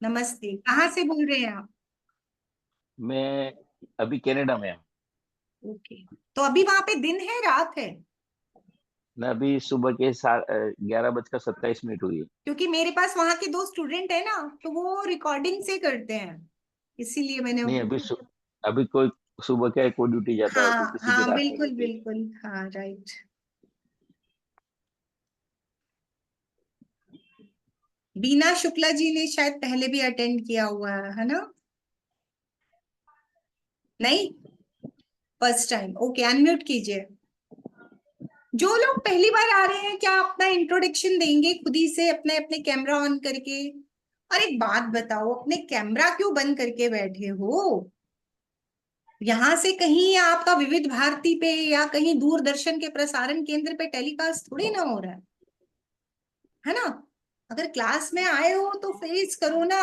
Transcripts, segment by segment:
नमस्ते। कहाँ से बोल रहे हैं आप? मैं अभी कनाडा में हूँ। ओके। तो अभी वहां पे दिन है रात है? मैं अभी सुबह के 11:27 हुई है। क्योंकि मेरे पास वहां के दो स्टूडेंट है ना, तो वो रिकॉर्डिंग से करते हैं, इसीलिए मैंने। नहीं, अभी कोई सुबह क्या है, कोई ड्यूटी जाता है तो हाँ किसी की हाँ, रात में बिल्कुल रहती है। बिल्कुल, हाँ राइट। बीना शुक्ला जी ने शायद पहले भी अटेंड किया हुआ है ना? नहीं, फर्स्ट टाइम। ओके, अनम्यूट कीजिए। जो लोग पहली बार आ रहे हैं, क्या अपना इंट्रोडक्शन देंगे खुद ही से, अपने अपने कैमरा ऑन करके? और एक बात बताओ, अपने कैमरा क्यों बंद करके बैठे हो? यहां से कहीं आपका विविध भारती पे या कहीं दूरदर्शन के प्रसारण केंद्र पे टेलीकास्ट थोड़ी ना हो रहा है ना? अगर क्लास में आए हो तो फेस करो ना।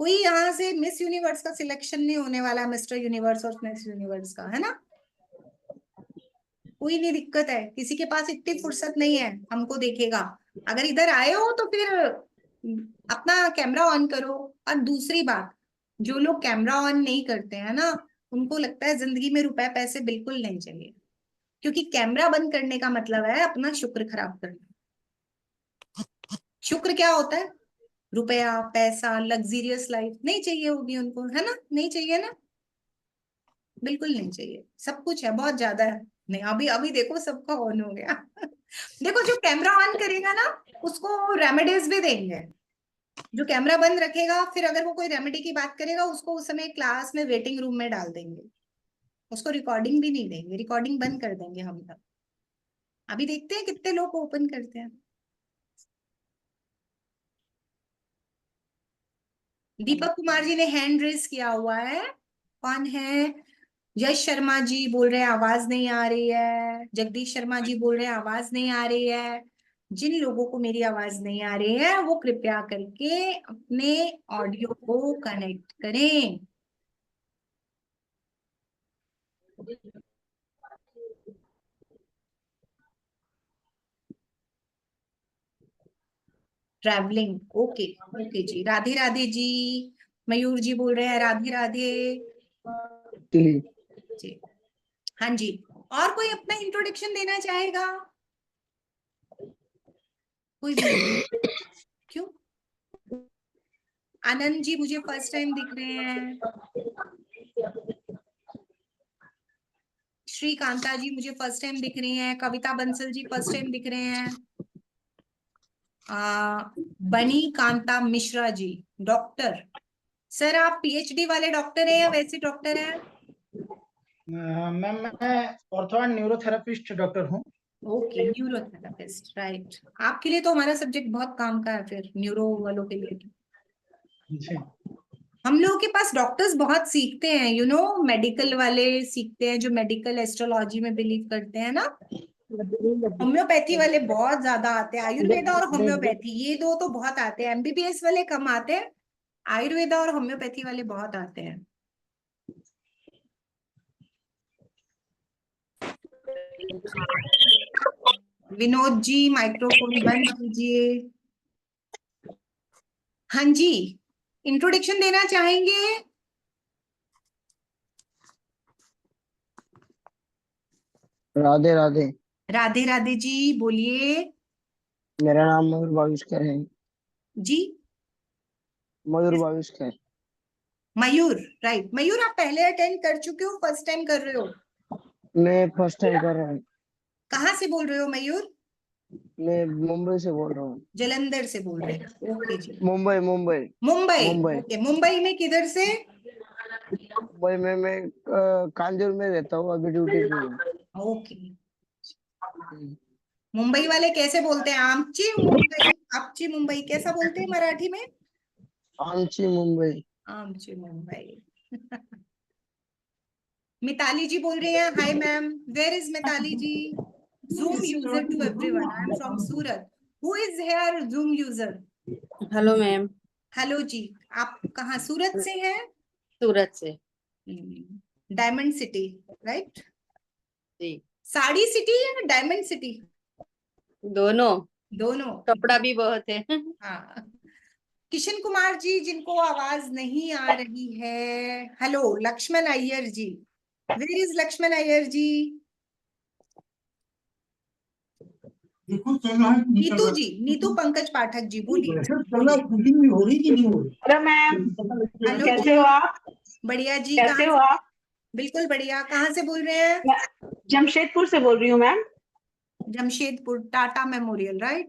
कोई यहाँ से मिस यूनिवर्स का सिलेक्शन नहीं होने वाला, मिस्टर यूनिवर्स और मिस यूनिवर्स का, है ना? कोई नहीं दिक्कत है, किसी के पास इतनी फुर्सत नहीं है हमको देखेगा। अगर इधर आए हो तो फिर अपना कैमरा ऑन करो। और दूसरी बात, जो लोग कैमरा ऑन नहीं करते हैं ना, उनको लगता है जिंदगी में रुपए पैसे बिल्कुल नहीं चाहिए। क्योंकि कैमरा बंद करने का मतलब है अपना शुक्र खराब करना। शुक्र क्या होता है? रुपया पैसा, लग्जीरियस लाइफ नहीं चाहिए होगी उनको, है ना? नहीं चाहिए ना? बिल्कुल नहीं चाहिए। सब कुछ है, बहुत ज्यादा है। नहीं, अभी अभी देखो सबका ऑन हो गया। देखो, जो कैमरा ऑन करेगा ना, उसको रेमेडीज भी देंगे। जो कैमरा बंद रखेगा, फिर अगर वो कोई रेमेडी की बात करेगा, उसको उस समय क्लास में वेटिंग रूम में डाल देंगे। उसको रिकॉर्डिंग भी नहीं देंगे, रिकॉर्डिंग बंद कर देंगे हम तब। अभी देखते हैं कितने लोग ओपन करते हैं। दीपक कुमार जी ने हैंड रेस किया हुआ है। कौन है? यश शर्मा जी बोल रहे हैं आवाज नहीं आ रही है। जगदीश शर्मा जी बोल रहे हैं आवाज नहीं आ रही है। जिन लोगों को मेरी आवाज नहीं आ रही है वो कृपया करके अपने ऑडियो को कनेक्ट करें। Travelling, okay. ओके जी, राधे राधे जी। मयूर जी बोल रहे हैं राधे राधे जी। हाँ जी। और कोई अपना इंट्रोडक्शन देना चाहेगा? कोई भी नहीं? क्यों? आनंद जी मुझे फर्स्ट टाइम दिख रहे हैं। श्री कांता जी मुझे फर्स्ट टाइम दिख रही हैं। कविता बंसल जी फर्स्ट टाइम दिख रहे हैं। आ, बनी कांता मिश्रा जी, डॉक्टर। सर आप पीएचडी वाले डॉक्टर हैं या वैसे डॉक्टर हैं? मैम मैं ऑर्थो एंड न्यूरोथेरेपिस्ट डॉक्टर हूँ। Okay, neurotherapist, right. आपके लिए तो हमारा सब्जेक्ट बहुत काम का है, फिर न्यूरो वालों के लिए तो। जी। हम लोगों के पास डॉक्टर्स बहुत सीखते हैं, मेडिकल वाले सीखते हैं, जो मेडिकल एस्ट्रोलॉजी में बिलीव करते हैं ना। होम्योपैथी वाले बहुत ज्यादा आते हैं, आयुर्वेदा और होम्योपैथी, ये दो तो बहुत आते हैं। एमबीबीएस वाले कम आते हैं, आयुर्वेदा और होम्योपैथी वाले बहुत आते हैं। विनोद जी माइक्रोफोन बंद कीजिए। हाँ जी, इंट्रोडक्शन देना चाहेंगे? राधे राधे। राधे राधे जी, बोलिए। मेरा नाम मयूर बाविस्कर है। जी, मयूर बाविस्कर। मयूर, राइट। मयूर आप पहले अटेंड कर चुके हो, फर्स्ट टाइम कर रहे हो? मैं फर्स्ट टाइम कर रहा हूँ। कहाँ से बोल रहे हो मयूर? मैं मुंबई से बोल रहा हूँ। जलंधर से बोल रहे हैं, ओके जी। मुंबई मुंबई। मुंबई, मुंबई। ओके। मुंबई में किधर से? मुंबई में मैं कांजूर में रहता हूँ, अभी ड्यूटी पे हूँ। ओके। मुंबई वाले कैसे बोलते हैं? आमची मुंबई, आपची मुंबई कैसा बोलते हैं मराठी में? आमची मुंबई। आमची मुंबई। मिताली जी बोल रही है hi ma'am. Where is Mitali ji? Zoom user to everyone, I am from Surat. Who is here zoom user? Hello ma'am. Hello जी। आप कहाँ, सूरत से हैं? सूरत से। Diamond city, right? जी। साड़ी सिटी या डायमंड सिटी? दोनों। दोनों। कपड़ा भी बहुत है। हाँ, किशन कुमार जी, जिनको आवाज नहीं आ रही है। Hello Lakshman Iyer ji, where is Lakshman Iyer ji? देखो चल रहा है कि नहीं चल नीतू रहा जी, नीतू पंकज पाठक जी, बोलिए प्रेशर चल रहा है, मीटिंग भी हो रही कि नहीं हो रही? हेलो मैम, हेलो कैसे जी, हो आप? बढ़िया जी। कैसे कहाँ हो से? आप? बिल्कुल बढ़िया। कहाँ से बोल रहे हैं? मैं जमशेदपुर से बोल रही हूँ ma'am. Jamshedpur, Tata memorial, right?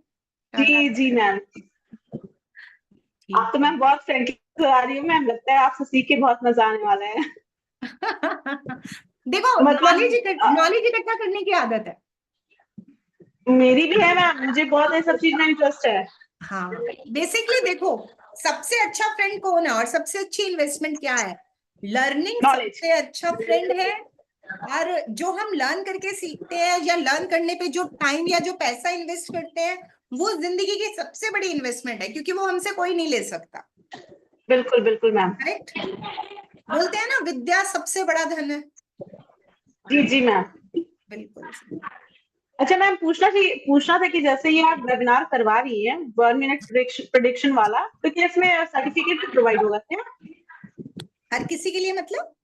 Tata, जी जी मैम। आप ठीक तो मैम बहुत फ्रेंकली आ रही हो मैम, लगता है आपसे सीख के बहुत मजा आने वाला है। देखो, मतलब नॉलेज इकट्ठा करने की आदत है। मेरी भी है मैम, मुझे बहुत ये सब चीज में इंटरेस्ट है। हाँ, बेसिकली देखो, सबसे अच्छा फ्रेंड कौन है और सबसे अच्छी इन्वेस्टमेंट क्या है? Learning knowledge. सबसे अच्छा फ्रेंड है। और जो हम लर्न करके सीखते हैं या लर्न करने पे जो टाइम या जो पैसा इन्वेस्ट करते हैं, वो जिंदगी की सबसे बड़ी इन्वेस्टमेंट है, क्योंकि वो हमसे कोई नहीं ले सकता। बिल्कुल बिल्कुल मैम। करेक्ट? बोलते हैं ना, विद्या सबसे बड़ा धन है। जी जी मैम। बिल्कुल। अच्छा मैम, पूछना था कि जैसे ये आप वेबिनार करवा रही हैं 1 मिनट प्रेडिक्शन वाला, तो क्या इसमें सर्टिफिकेट प्रोवाइड होगा क्या? हर किसी के लिए मतलब?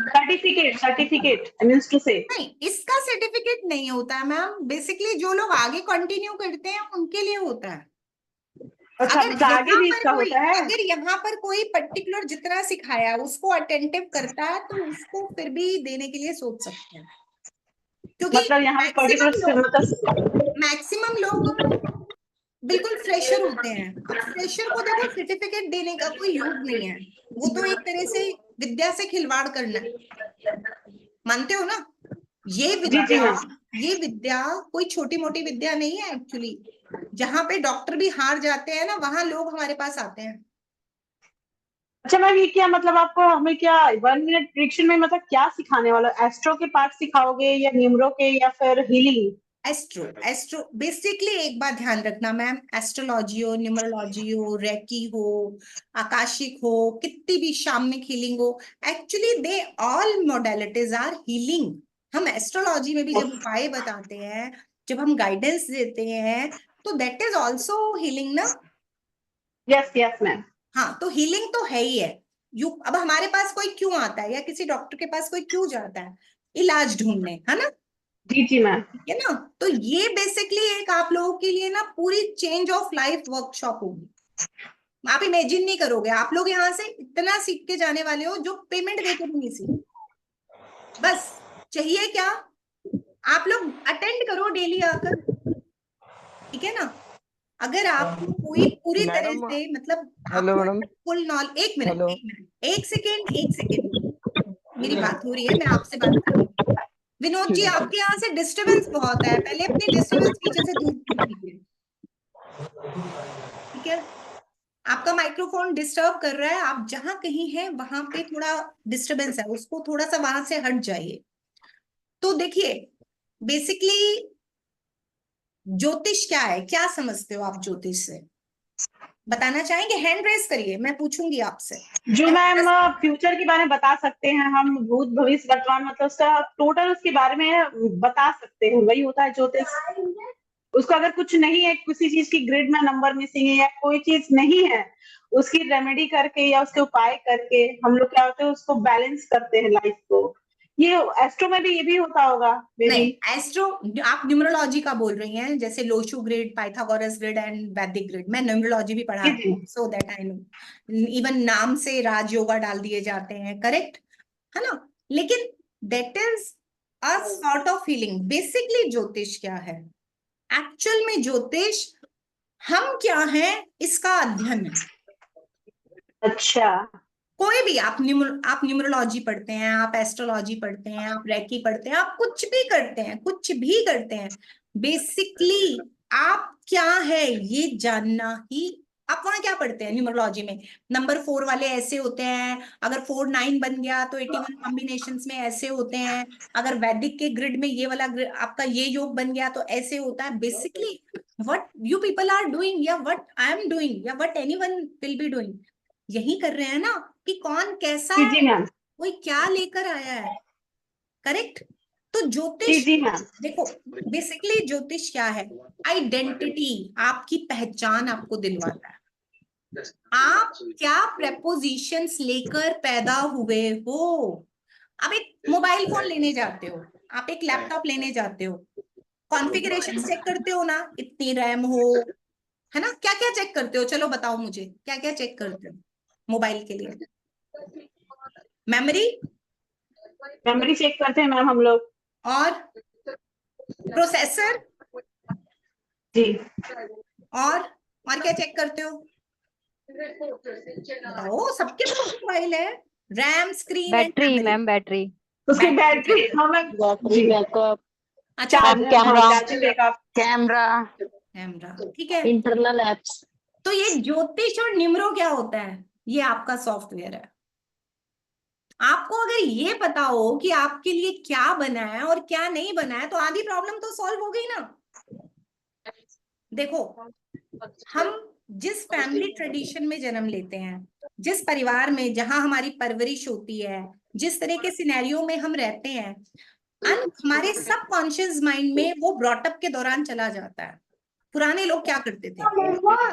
सर्टिफिकेट मीन्स टू से। नहीं, इसका सर्टिफिकेट नहीं होता है मैम। बेसिकली जो लोग आगे कंटिन्यू करते हैं उनके लिए होता है। अच्छा, अगर मतलब आगे भी इसका होता है? अगर यहाँ पर कोई पर्टिकुलर जितना सिखाया है उसको अटेंटिव करता है, तो उसको फिर भी देने के लिए सोच सकते हैं, क्योंकि मतलब यहाँ पे पर्टिकुलर मतलब मैक्सिमम लोग बिल्कुल फ्रेशर होते हैं। अब फ्रेशर को देखो, सर्टिफिकेट देने का कोई यूज नहीं है। वो तो एक तरह से विद्या से खिलवाड़ करना है। मानते हो ना? ये जी जी विद्या मैम। ये विद्या कोई छोटी मोटी विद्या नहीं है एक्चुअली। जहां पे डॉक्टर भी हार जाते हैं ना, वहां लोग हमारे पास आते हैं। अच्छा मैम, ये क्या मतलब आपको हमें क्या 1 मिनट प्रेडिक्शन में मतलब क्या सिखाने वाला? एस्ट्रो के पार्ट सिखाओगे या न्यूमरो के या फिर हीलिंग? एस्ट्रो बेसिकली एक बात ध्यान रखना मैम, एस्ट्रोलॉजी हो, न्यूमरोलॉजी हो, रेकी हो, आकाशिक हो, कितनी भी शामिक हीलिंग हो, actually they all modalities are healing. हम एस्ट्रोलॉजी में भी जब उपाय बताते हैं, जब हम गाइडेंस देते हैं, तो दैट इज ऑल्सो हीलिंग ना। Yes yes ma'am. हाँ, तो हीलिंग तो है ही है। अब हमारे पास कोई क्यों आता है या किसी डॉक्टर के पास कोई क्यों जाता है? इलाज ढूंढने, है ना? जी जी मैम। है ना? तो ये बेसिकली एक आप लोगों के लिए ना पूरी चेंज ऑफ लाइफ वर्कशॉप होगी। आप इमेजिन नहीं करोगे, आप लोग यहाँ से इतना सीख के जाने वाले हो जो पेमेंट देकर भी नहीं सीख। बस चाहिए क्या? आप लोग अटेंड करो डेली आकर, ठीक है ना? अगर आपको कोई पूरी तरह मैडम। से मतलब हेलो आपको मैडम। Full knowledge. एक मिनट, हेलो। एक मिनट, एक सेकेंड, मेरी बात हो रही है, मैं आपसे बात कर रही हूँ। विनोद जी, ठीक है। आपके यहाँ से डिस्टरबेंस बहुत है, पहले अपनी डिस्टरबेंस पीछे से दूर कीजिए, ठीक है? आपका माइक्रोफोन डिस्टर्ब कर रहा है। आप जहां कहीं हैं वहां पे थोड़ा डिस्टरबेंस है, उसको थोड़ा सा वहां से हट जाइए। तो देखिए, बेसिकली ज्योतिष क्या है, क्या समझते हो आप ज्योतिष से? बताना चाहेंगे? हैंड रेस करिए, मैं पूछूंगी आपसे। जो मैम फ्यूचर के बारे में बता सकते हैं हम, भूत भविष्य वर्तमान, मतलब उसका टोटल उसके बारे में बता सकते हैं, वही होता है ज्योतिष। उसको अगर कुछ नहीं है, किसी चीज की ग्रिड में नंबर मिसिंग है या कोई चीज नहीं है, उसकी रेमेडी करके या उसके उपाय करके हम लोग क्या होते हैं उसको बैलेंस करते हैं लाइफ को। ये एस्ट्रो में भी ये भी होता होगा मे नहीं, बी। एस्ट्रो आप न्यूमरोलॉजी का बोल रही हैं, जैसे Lo Shu grid, Pythagoras grid and वैदिक ग्रिड। मैं न्यूमरोलॉजी भी जी पढ़ाती जी। हूँ, so that I know. Even नाम से राज योगा डाल दिए जाते हैं, करेक्ट है ना? लेकिन that is a sort of healing. Basically ज्योतिष क्या है? एक्चुअल में ज्योतिष हम क्या हैं इसका अध्ययन है। अच्छा। कोई भी आप न्यूमरोलॉजी पढ़ते हैं, आप एस्ट्रोलॉजी पढ़ते हैं, आप रेकी पढ़ते हैं, आप कुछ भी करते हैं, कुछ भी करते हैं, बेसिकली आप क्या है ये जानना ही। आप वहां क्या पढ़ते हैं न्यूमरोलॉजी में? नंबर 4 वाले ऐसे होते हैं, अगर 4 9 बन गया तो 81 कॉम्बिनेशन में ऐसे होते हैं, अगर वैदिक के ग्रिड में ये वाला आपका ये योग बन गया तो ऐसे होता है। Basically what you people are doing या व्हाट आई एम डूइंग या what anyone will be doing, यही कर रहे हैं ना, कि कौन कैसा जी है, जी मैम। कोई क्या लेकर आया है। करेक्ट? तो जी ज्योतिष जी मैम। देखो, बेसिकली ज्योतिष क्या है? आइडेंटिटी, आपकी पहचान आपको दिलवाता है। आप क्या प्रेपोजिशंस लेकर पैदा हुए हो। आप एक मोबाइल फोन लेने जाते हो, आप एक लैपटॉप लेने जाते हो, कॉन्फ़िगरेशन चेक करते हो ना, इतनी रैम हो, है ना, क्या क्या चेक करते हो, चलो बताओ मुझे क्या क्या चेक करते हो मोबाइल के लिए। मेमोरी मेमोरी चेक करते हैं मैम हम लोग। और प्रोसेसर जी। और क्या चेक करते हो, बताओ, सबके पास मोबाइल है। RAM, screen and battery memory. Ma'am, battery. उसकी बैटरी हमें बैटरी बैकअप, अच्छा, camera, charging backup, camera, camera, ठीक है। Internal apps. तो ये ज्योतिष और निम्रो क्या होता है, ये आपका सॉफ्टवेयर है। आपको अगर ये पता हो कि आपके लिए क्या बना है और क्या नहीं बना है, तो आधी प्रॉब्लम तो सॉल्व हो गई ना। देखो, हम जिस फैमिली ट्रेडिशन में जन्म लेते हैं, जिस परिवार में, जहां हमारी परवरिश होती है, जिस तरह के सिनेरियो में हम रहते हैं, हमारे सबकॉन्शियस माइंड में वो ब्रॉटअप के दौरान चला जाता है। पुराने लोग क्या करते थे,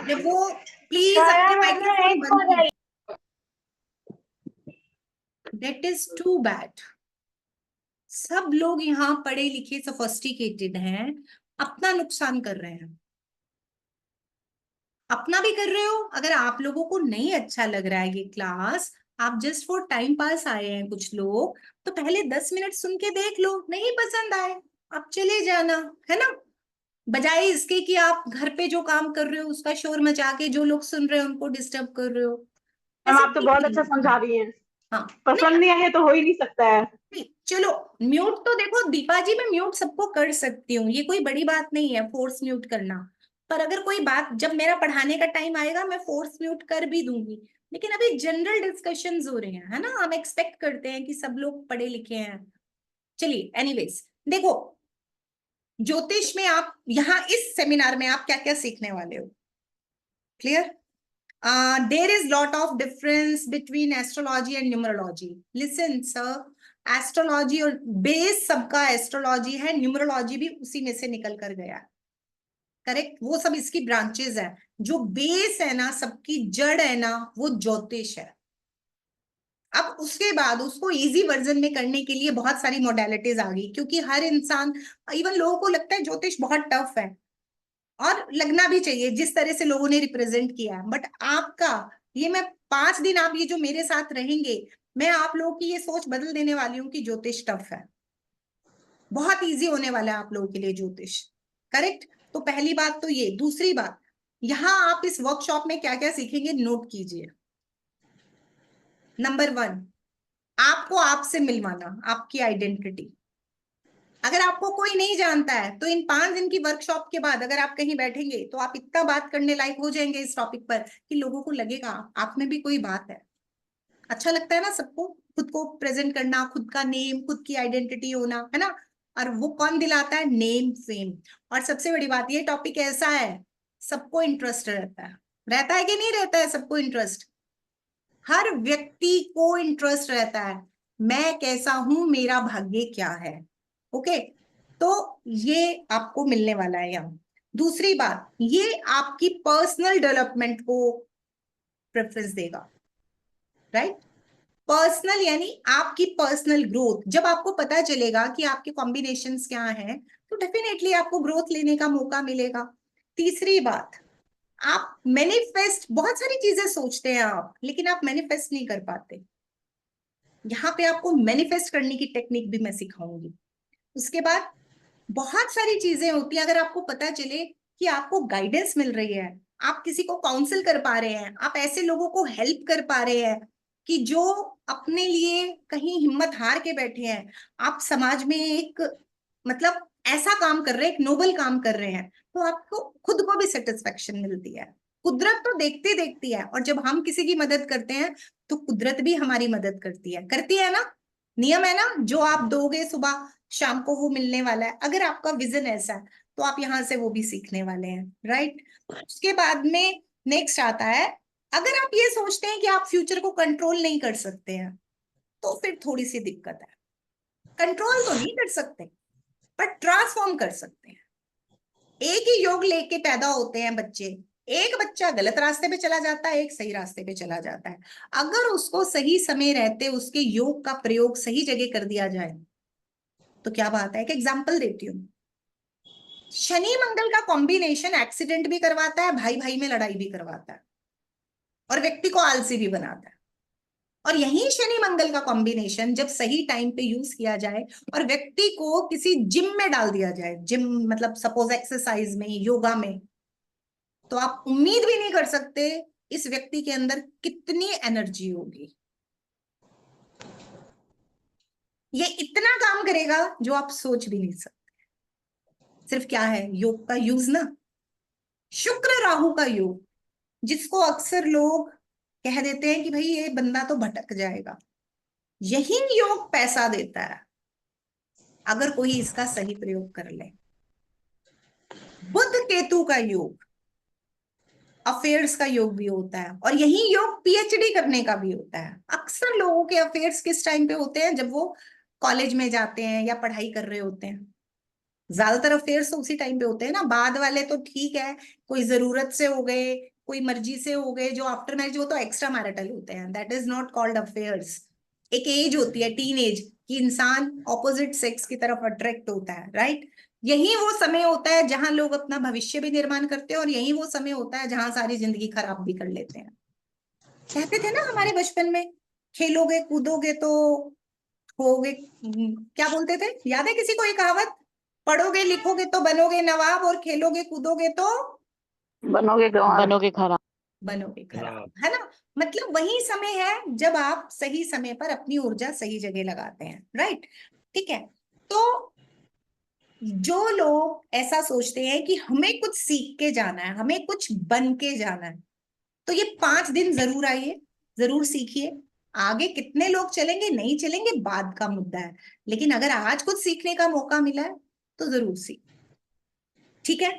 जब वो, प्लीज अपने माइक्रोफोन बंद कीजिए, दैट इज टू बैड। सब लोग यहाँ पढ़े लिखे सोफिस्टिकेटेड हैं, अपना नुकसान कर रहे हैं, अपना भी कर रहे हो। अगर आप लोगों को नहीं अच्छा लग रहा है ये क्लास, आप जस्ट फॉर टाइम पास आए हैं कुछ लोग, तो पहले 10 मिनट सुन के देख लो, नहीं पसंद आए आप चले जाना, है ना। बजाय इसके कि आप घर पे जो काम कर रहे हो उसका शोर मचा के जो लोग सुन रहे हो उनको डिस्टर्ब कर रहे हो। मैम ऐसा आप तो नहीं बहुत करना। अच्छा समझा रही हैं। हाँ, पसंद नहीं आए तो हो ही नहीं सकता है। नहीं, चलो म्यूट तो देखो दीपा जी, मैं म्यूट सबको कर सकती हूँ, ये कोई बड़ी बात नहीं है फोर्स म्यूट करना। पर अगर कोई बात, जब मेरा पढ़ाने का टाइम आएगा मैं फोर्स म्यूट कर भी दूंगी। लेकिन अभी जनरल डिस्कशंस हो रहे हैं, है ना, हम एक्सपेक्ट करते हैं कि सब लोग पढ़े लिखे हैं। चलिए, एनीवेज, देखो ज्योतिष में आप यहाँ इस सेमिनार में आप क्या क्या सीखने वाले हो, clear. There is lot of difference between astrology and numerology. Listen sir, astrology और बेस सबका एस्ट्रोलॉजी है, न्यूमरोलॉजी भी उसी में से निकल कर गया, करेक्ट। वो सब इसकी ब्रांचेस है, जो बेस है ना, सबकी जड़ है ना, वो ज्योतिष है। अब उसके बाद उसको इजी वर्जन में करने के लिए बहुत सारी मोडेलिटीज आ गई, क्योंकि हर इंसान, इवन लोगों को लगता है ज्योतिष बहुत टफ है, और लगना भी चाहिए जिस तरह से लोगों ने रिप्रेजेंट किया है। बट आपका ये, मैं 5 दिन आप ये जो मेरे साथ रहेंगे, मैं आप लोगों की ये सोच बदल देने वाली हूँ कि ज्योतिष टफ है। बहुत इजी होने वाला है आप लोगों के लिए ज्योतिष, करेक्ट। तो पहली बात तो ये। दूसरी बात, यहाँ आप इस वर्कशॉप में क्या क्या सीखेंगे नोट कीजिए। नंबर 1, आपको आपसे मिलवाना, आपकी आइडेंटिटी। अगर आपको कोई नहीं जानता है तो इन 5 दिन की वर्कशॉप के बाद अगर आप कहीं बैठेंगे तो आप इतना बात करने लायक हो जाएंगे इस टॉपिक पर कि लोगों को लगेगा आप में भी कोई बात है। अच्छा लगता है ना सबको खुद को प्रेजेंट करना, खुद का नेम, खुद की आइडेंटिटी होना, है ना। और वो कौन दिलाता है, नेम, फेम। और सबसे बड़ी बात, ये टॉपिक ऐसा है सबको इंटरेस्ट रहता है कि नहीं रहता है सबको इंटरेस्ट। हर व्यक्ति को इंटरेस्ट रहता है, मैं कैसा हूं, मेरा भाग्य क्या है। ओके, तो ये आपको मिलने वाला है यहाँ। दूसरी बात, ये आपकी पर्सनल डेवलपमेंट को प्रेफरेंस देगा, राइट। पर्सनल यानी आपकी पर्सनल ग्रोथ। जब आपको पता चलेगा कि आपके कॉम्बिनेशंस क्या हैं, तो डेफिनेटली आपको ग्रोथ लेने का मौका मिलेगा। तीसरी बात, आप मैनिफेस्ट, बहुत सारी चीजें सोचते हैं आप, लेकिन आप मैनिफेस्ट नहीं कर पाते। यहाँ पे आपको मैनिफेस्ट करने की टेक्निक भी मैं सिखाऊंगी। उसके बाद बहुत सारी चीजें होती है, अगर आपको पता चले कि आपको गाइडेंस मिल रही है, आप किसी को काउंसिल कर पा रहे हैं, आप ऐसे लोगों को हेल्प कर पा रहे हैं कि जो अपने लिए कहीं हिम्मत हार के बैठे हैं, आप समाज में एक, मतलब ऐसा काम कर रहे हैं, एक नोबल काम कर रहे हैं, तो आपको खुद को भी सेटिस्फेक्शन मिलती है। कुदरत तो देखती देखती है, और जब हम किसी की मदद करते हैं तो कुदरत भी हमारी मदद करती है ना। नियम है ना, जो आप दोगे सुबह शाम को वो मिलने वाला है। अगर आपका विजन ऐसा है तो आप यहाँ से वो भी सीखने वाले हैं, राइट। उसके बाद में नेक्स्ट आता है, अगर आप ये सोचते हैं कि आप फ्यूचर को कंट्रोल नहीं कर सकते हैं, तो फिर थोड़ी सी दिक्कत है। कंट्रोल तो नहीं कर सकते, पर ट्रांसफॉर्म कर सकते हैं। एक ही योग लेके पैदा होते हैं बच्चे, एक बच्चा गलत रास्ते पे चला जाता है, एक सही रास्ते पे चला जाता है। अगर उसको सही समय रहते उसके योग का प्रयोग सही जगह कर दिया जाए तो क्या बात है। एक एग्जाम्पल देती हूँ, शनि मंगल का कॉम्बिनेशन एक्सीडेंट भी करवाता है, भाई भाई में लड़ाई भी करवाता है, और व्यक्ति को आलसी भी बनाता है। और यही शनि मंगल का कॉम्बिनेशन जब सही टाइम पे यूज किया जाए और व्यक्ति को किसी जिम में डाल दिया जाए, जिम मतलब सपोज एक्सरसाइज में, योगा में, तो आप उम्मीद भी नहीं कर सकते इस व्यक्ति के अंदर कितनी एनर्जी होगी। ये इतना काम करेगा जो आप सोच भी नहीं सकते। सिर्फ क्या है, योग का यूज ना, शुक्र राहु का योग, जिसको अक्सर लोग कह देते हैं कि भाई ये बंदा तो भटक जाएगा, यही योग पैसा देता है अगर कोई इसका सही प्रयोग कर ले। बुध केतु का योग अफेयर्स का योग भी होता है, और यही योग पीएचडी करने का भी होता है। अक्सर लोगों के अफेयर्स किस टाइम पे होते हैं, जब वो कॉलेज में जाते हैं या पढ़ाई कर रहे होते हैं। ज्यादातर अफेयर्स तो उसी टाइम पे होते हैं ना। बाद वाले तो ठीक है, कोई जरूरत से हो गए, कोई मर्जी से हो गए, जो आफ्टर मैरिज वो तो एक्स्ट्रा मैरिटल होते हैं, that is not called affairs. एक एज होती है टीन एज कि इंसान ऑपोजिट सेक्स की तरफ अट्रैक्ट होता है, राइट। यही वो समय होता है जहां लोग अपना भविष्य भी निर्माण करते हैं, और यही वो समय होता है जहां सारी जिंदगी खराब भी कर लेते हैं। कहते थे ना हमारे बचपन में, खेलोगे कूदोगे तो होगे, क्या बोलते थे, याद है किसी को ये कहावत? पढ़ोगे लिखोगे तो बनोगे नवाब, और खेलोगे कूदोगे तो बनोगे गंवार। बनोगे खराब। बनोगे खराब, है ना। मतलब वही समय है जब आप सही समय पर अपनी ऊर्जा सही जगह लगाते हैं, राइट। ठीक है, तो जो लोग ऐसा सोचते हैं कि हमें कुछ सीख के जाना है, हमें कुछ बन के जाना है, तो ये 5 दिन जरूर आइए, जरूर सीखिए। आगे कितने लोग चलेंगे नहीं चलेंगे बाद का मुद्दा है, लेकिन अगर आज कुछ सीखने का मौका मिला है तो जरूर सीख। ठीक है,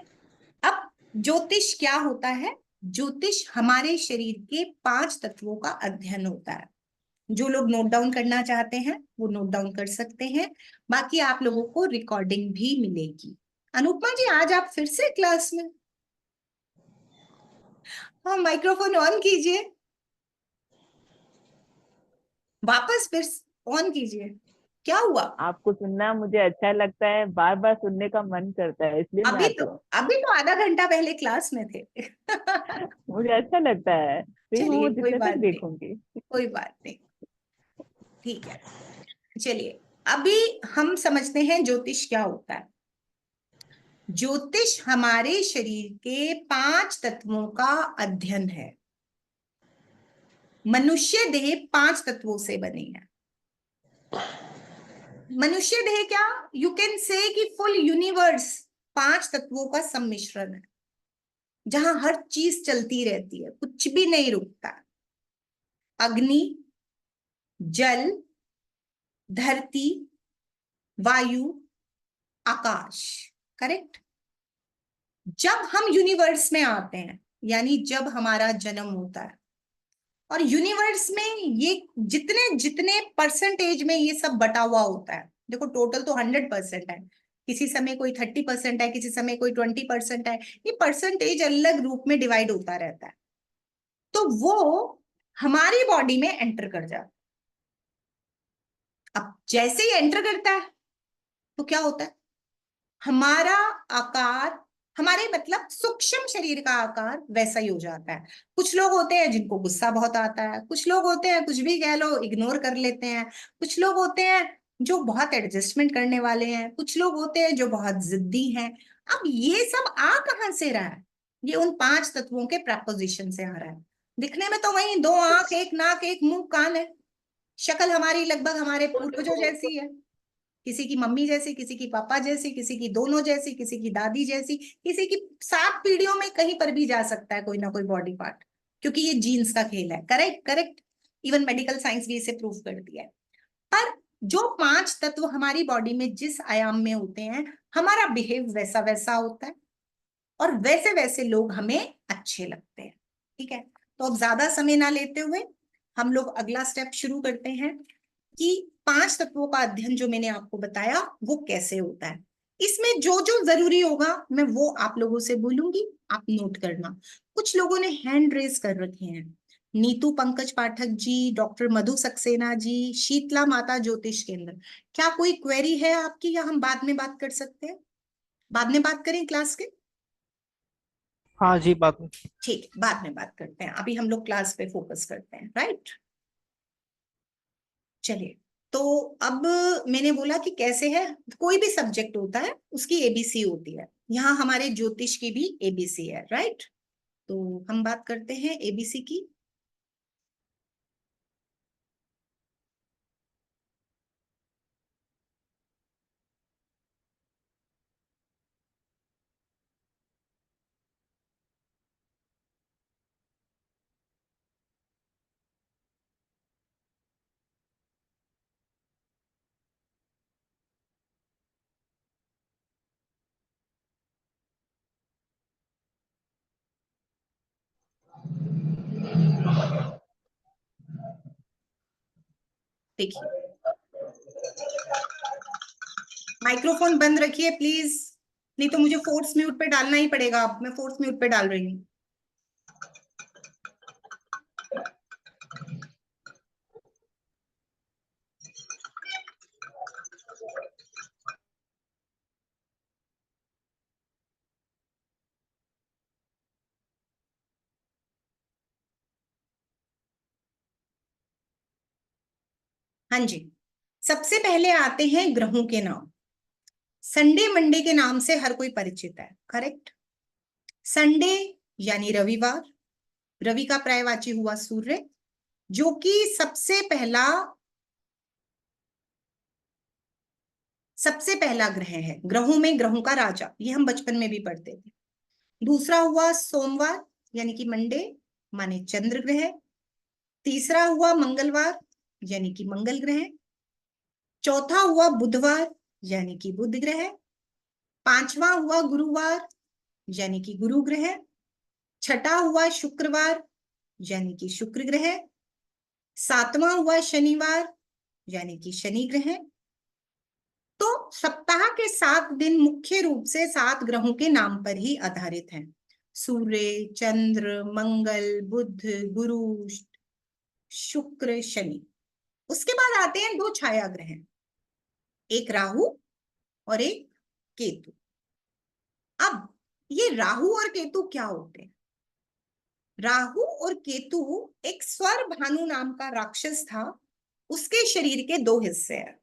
अब ज्योतिष क्या होता है? ज्योतिष हमारे शरीर के 5 तत्वों का अध्ययन होता है। जो लोग नोट डाउन करना चाहते हैं वो नोट डाउन कर सकते हैं, बाकी आप लोगों को रिकॉर्डिंग भी मिलेगी। अनुपमा जी आज आप फिर से क्लास में? हाँ, माइक्रोफोन ऑन कीजिए, वापस फिर ऑन कीजिए। क्या हुआ? आपको सुनना मुझे अच्छा लगता है, बार बार सुनने का मन करता है, इसलिए मैं आती हूँ। अभी तो आधा घंटा पहले क्लास में थे। मुझे अच्छा लगता है, फिर चलिए वो कोई जितने बात तक नहीं, देखूंगी। कोई बात नहीं, ठीक है। चलिए अभी हम समझते हैं ज्योतिष क्या होता है। ज्योतिष हमारे शरीर के 5 तत्वों का अध्ययन है। मनुष्य देह 5 तत्वों से बनी है। मनुष्य देह क्या, यू कैन से कि फुल यूनिवर्स 5 तत्वों का सम्मिश्रण है, जहां हर चीज चलती रहती है, कुछ भी नहीं रुकता। अग्नि, जल, धरती, वायु, आकाश, करेक्ट। जब हम यूनिवर्स में आते हैं, यानी जब हमारा जन्म होता है, और यूनिवर्स में ये जितने जितने परसेंटेज में ये सब बटा हुआ होता है, देखो टोटल तो 100% है, किसी समय कोई 30% है, किसी समय कोई 20% है, ये परसेंटेज अलग रूप में डिवाइड होता रहता है। तो वो हमारी बॉडी में एंटर कर जाता है। अब जैसे ही एंटर करता है तो क्या होता है, हमारा आकार, हमारे मतलब सूक्ष्म शरीर का आकार वैसा ही हो जाता है। कुछ लोग होते हैं जिनको गुस्सा बहुत आता है, कुछ लोग होते हैं कुछ भी कह लो इग्नोर कर लेते हैं, कुछ लोग होते हैं जो बहुत एडजस्टमेंट करने वाले हैं, कुछ लोग होते हैं जो बहुत जिद्दी हैं। अब ये सब आ कहां से रहा है? ये उन 5 तत्वों के प्रपोजिशन से आ रहा है। दिखने में तो वही 2 आंख, 1 नाक, 1 मुंह, कान है। शक्ल हमारी लगभग हमारे पूर्वजों जैसी है, किसी की मम्मी जैसी, किसी की पापा जैसी, किसी की दोनों जैसी, किसी की दादी जैसी, किसी की 7 पीढ़ियों में कहीं पर भी जा सकता है कोई ना कोई बॉडी पार्ट, क्योंकि ये जीन्स का खेल है। Correct correct, even medical science भी इसे प्रूव कर दिया है। पर जो 5 तत्व हमारी बॉडी में जिस आयाम में होते हैं, हमारा बिहेव वैसा वैसा होता है, और वैसे वैसे लोग हमें अच्छे लगते हैं। ठीक है, तो अब ज्यादा समय ना लेते हुए हम लोग अगला स्टेप शुरू करते हैं कि 5 तत्वों का अध्ययन जो मैंने आपको बताया वो कैसे होता है। इसमें जो जो जरूरी होगा मैं वो आप लोगों से बोलूंगी, आप नोट करना। कुछ लोगों ने हैंड रेज कर रखे हैं, नीतू पंकज पाठक जी, डॉक्टर मधु सक्सेना जी, शीतला माता ज्योतिष केंद्र। क्या कोई क्वेरी है आपकी, या हम बाद में बात कर सकते हैं? बाद में बात करें क्लास के? हाँ जी, बात में। ठीक, बाद में बात करते हैं, अभी हम लोग क्लास पे फोकस करते हैं, राइट। चलिए, तो अब मैंने बोला कि कैसे है, कोई भी सब्जेक्ट होता है उसकी एबीसी होती है, यहाँ हमारे ज्योतिष की भी एबीसी है, राइट। तो हम बात करते हैं एबीसी की। देखिए, माइक्रोफोन बंद रखिए प्लीज, नहीं तो मुझे फोर्स म्यूट पे डालना ही पड़ेगा। अब मैं फोर्स म्यूट पे डाल रही हूँ। हाँ जी, सबसे पहले आते हैं ग्रहों के नाम। संडे मंडे के नाम से हर कोई परिचित है, करेक्ट। संडे यानी रविवार, रवि का पर्यायवाची हुआ सूर्य, जो कि सबसे पहला ग्रह है, ग्रहों में ग्रहों का राजा, ये हम बचपन में भी पढ़ते थे। दूसरा हुआ सोमवार यानी कि मंडे, माने चंद्र ग्रह। तीसरा हुआ मंगलवार यानी कि मंगल ग्रह। चौथा हुआ बुधवार यानी कि बुध ग्रह। पांचवा हुआ गुरुवार यानी कि गुरु ग्रह। छठा हुआ शुक्रवार यानी कि शुक्र ग्रह। सातवां हुआ शनिवार यानी कि शनि ग्रह। तो सप्ताह के 7 दिन मुख्य रूप से 7 ग्रहों के नाम पर ही आधारित हैं, सूर्य, चंद्र, मंगल, बुध, गुरु, शुक्र, शनि। उसके बाद आते हैं 2 छाया ग्रह, एक राहु और एक केतु। अब ये राहु और केतु क्या होते हैं? राहु और केतु एक स्वर भानु नाम का राक्षस था, उसके शरीर के 2 हिस्से हैं।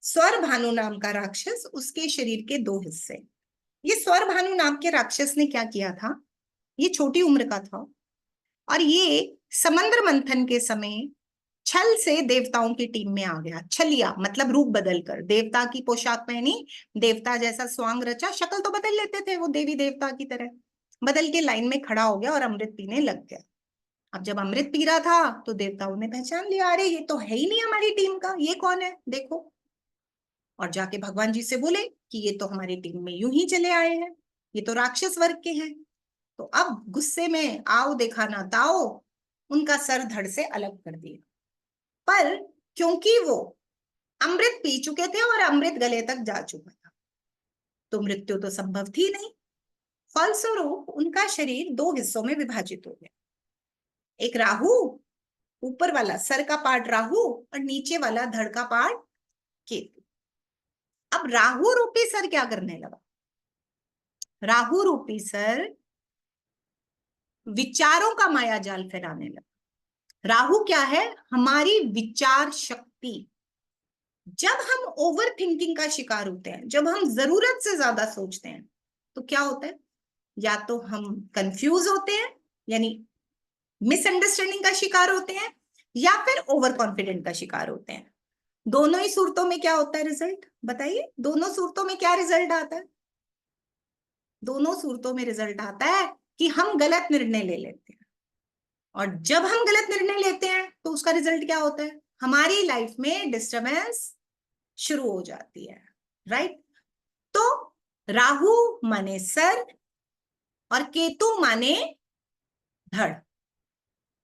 स्वर भानु नाम का राक्षस, उसके शरीर के 2 हिस्से। ये स्वर भानु नाम के राक्षस ने क्या किया था, ये छोटी उम्र का था और ये समंद्र मंथन के समय छल से देवताओं की टीम में आ गया। छलिया मतलब रूप बदलकर, देवता की पोशाक पहनी, देवता जैसा स्वांग रचा, शक्ल तो बदल लेते थे वो देवी देवता की तरह, बदल के लाइन में खड़ा हो गया और अमृत पीने लग गया। अब जब अमृत पी रहा था तो देवताओं ने पहचान लिया, अरे ये तो है ही नहीं हमारी टीम का, ये कौन है देखो। और जाके भगवान जी से बोले कि ये तो हमारी टीम में यूं ही चले आए हैं, ये तो राक्षस वर्ग के हैं। तो अब गुस्से में आओ देखा ना ताओ, उनका सर धड़ से अलग कर दिया। पर क्योंकि वो अमृत पी चुके थे और अमृत गले तक जा चुका था, तो मृत्यु तो संभव थी नहीं। फलस्वरूप उनका शरीर 2 हिस्सों में विभाजित हो गया, एक राहु, ऊपर वाला सर का पार्ट राहु और नीचे वाला धड़ का पार्ट केतु। अब राहु रूपी सर क्या करने लगा? राहु रूपी सर विचारों का माया जाल फैलाने लगा। राहु क्या है? हमारी विचार शक्ति। जब हम ओवर थिंकिंग का शिकार होते हैं, जब हम जरूरत से ज्यादा सोचते हैं, तो क्या होता है? या तो हम कंफ्यूज होते हैं यानी मिसअंडरस्टैंडिंग का शिकार होते हैं, या फिर ओवर कॉन्फिडेंट का शिकार होते हैं। दोनों ही सूरतों में क्या होता है रिजल्ट? बताइए, दोनों सूरतों में क्या रिजल्ट आता है? दोनों सूरतों में रिजल्ट आता है कि हम गलत निर्णय ले लेते हैं, और जब हम गलत निर्णय लेते हैं तो उसका रिजल्ट क्या होता है? हमारी लाइफ में डिस्टरबेंस शुरू हो जाती है, राइट। तो राहु माने सर और केतु माने धड़।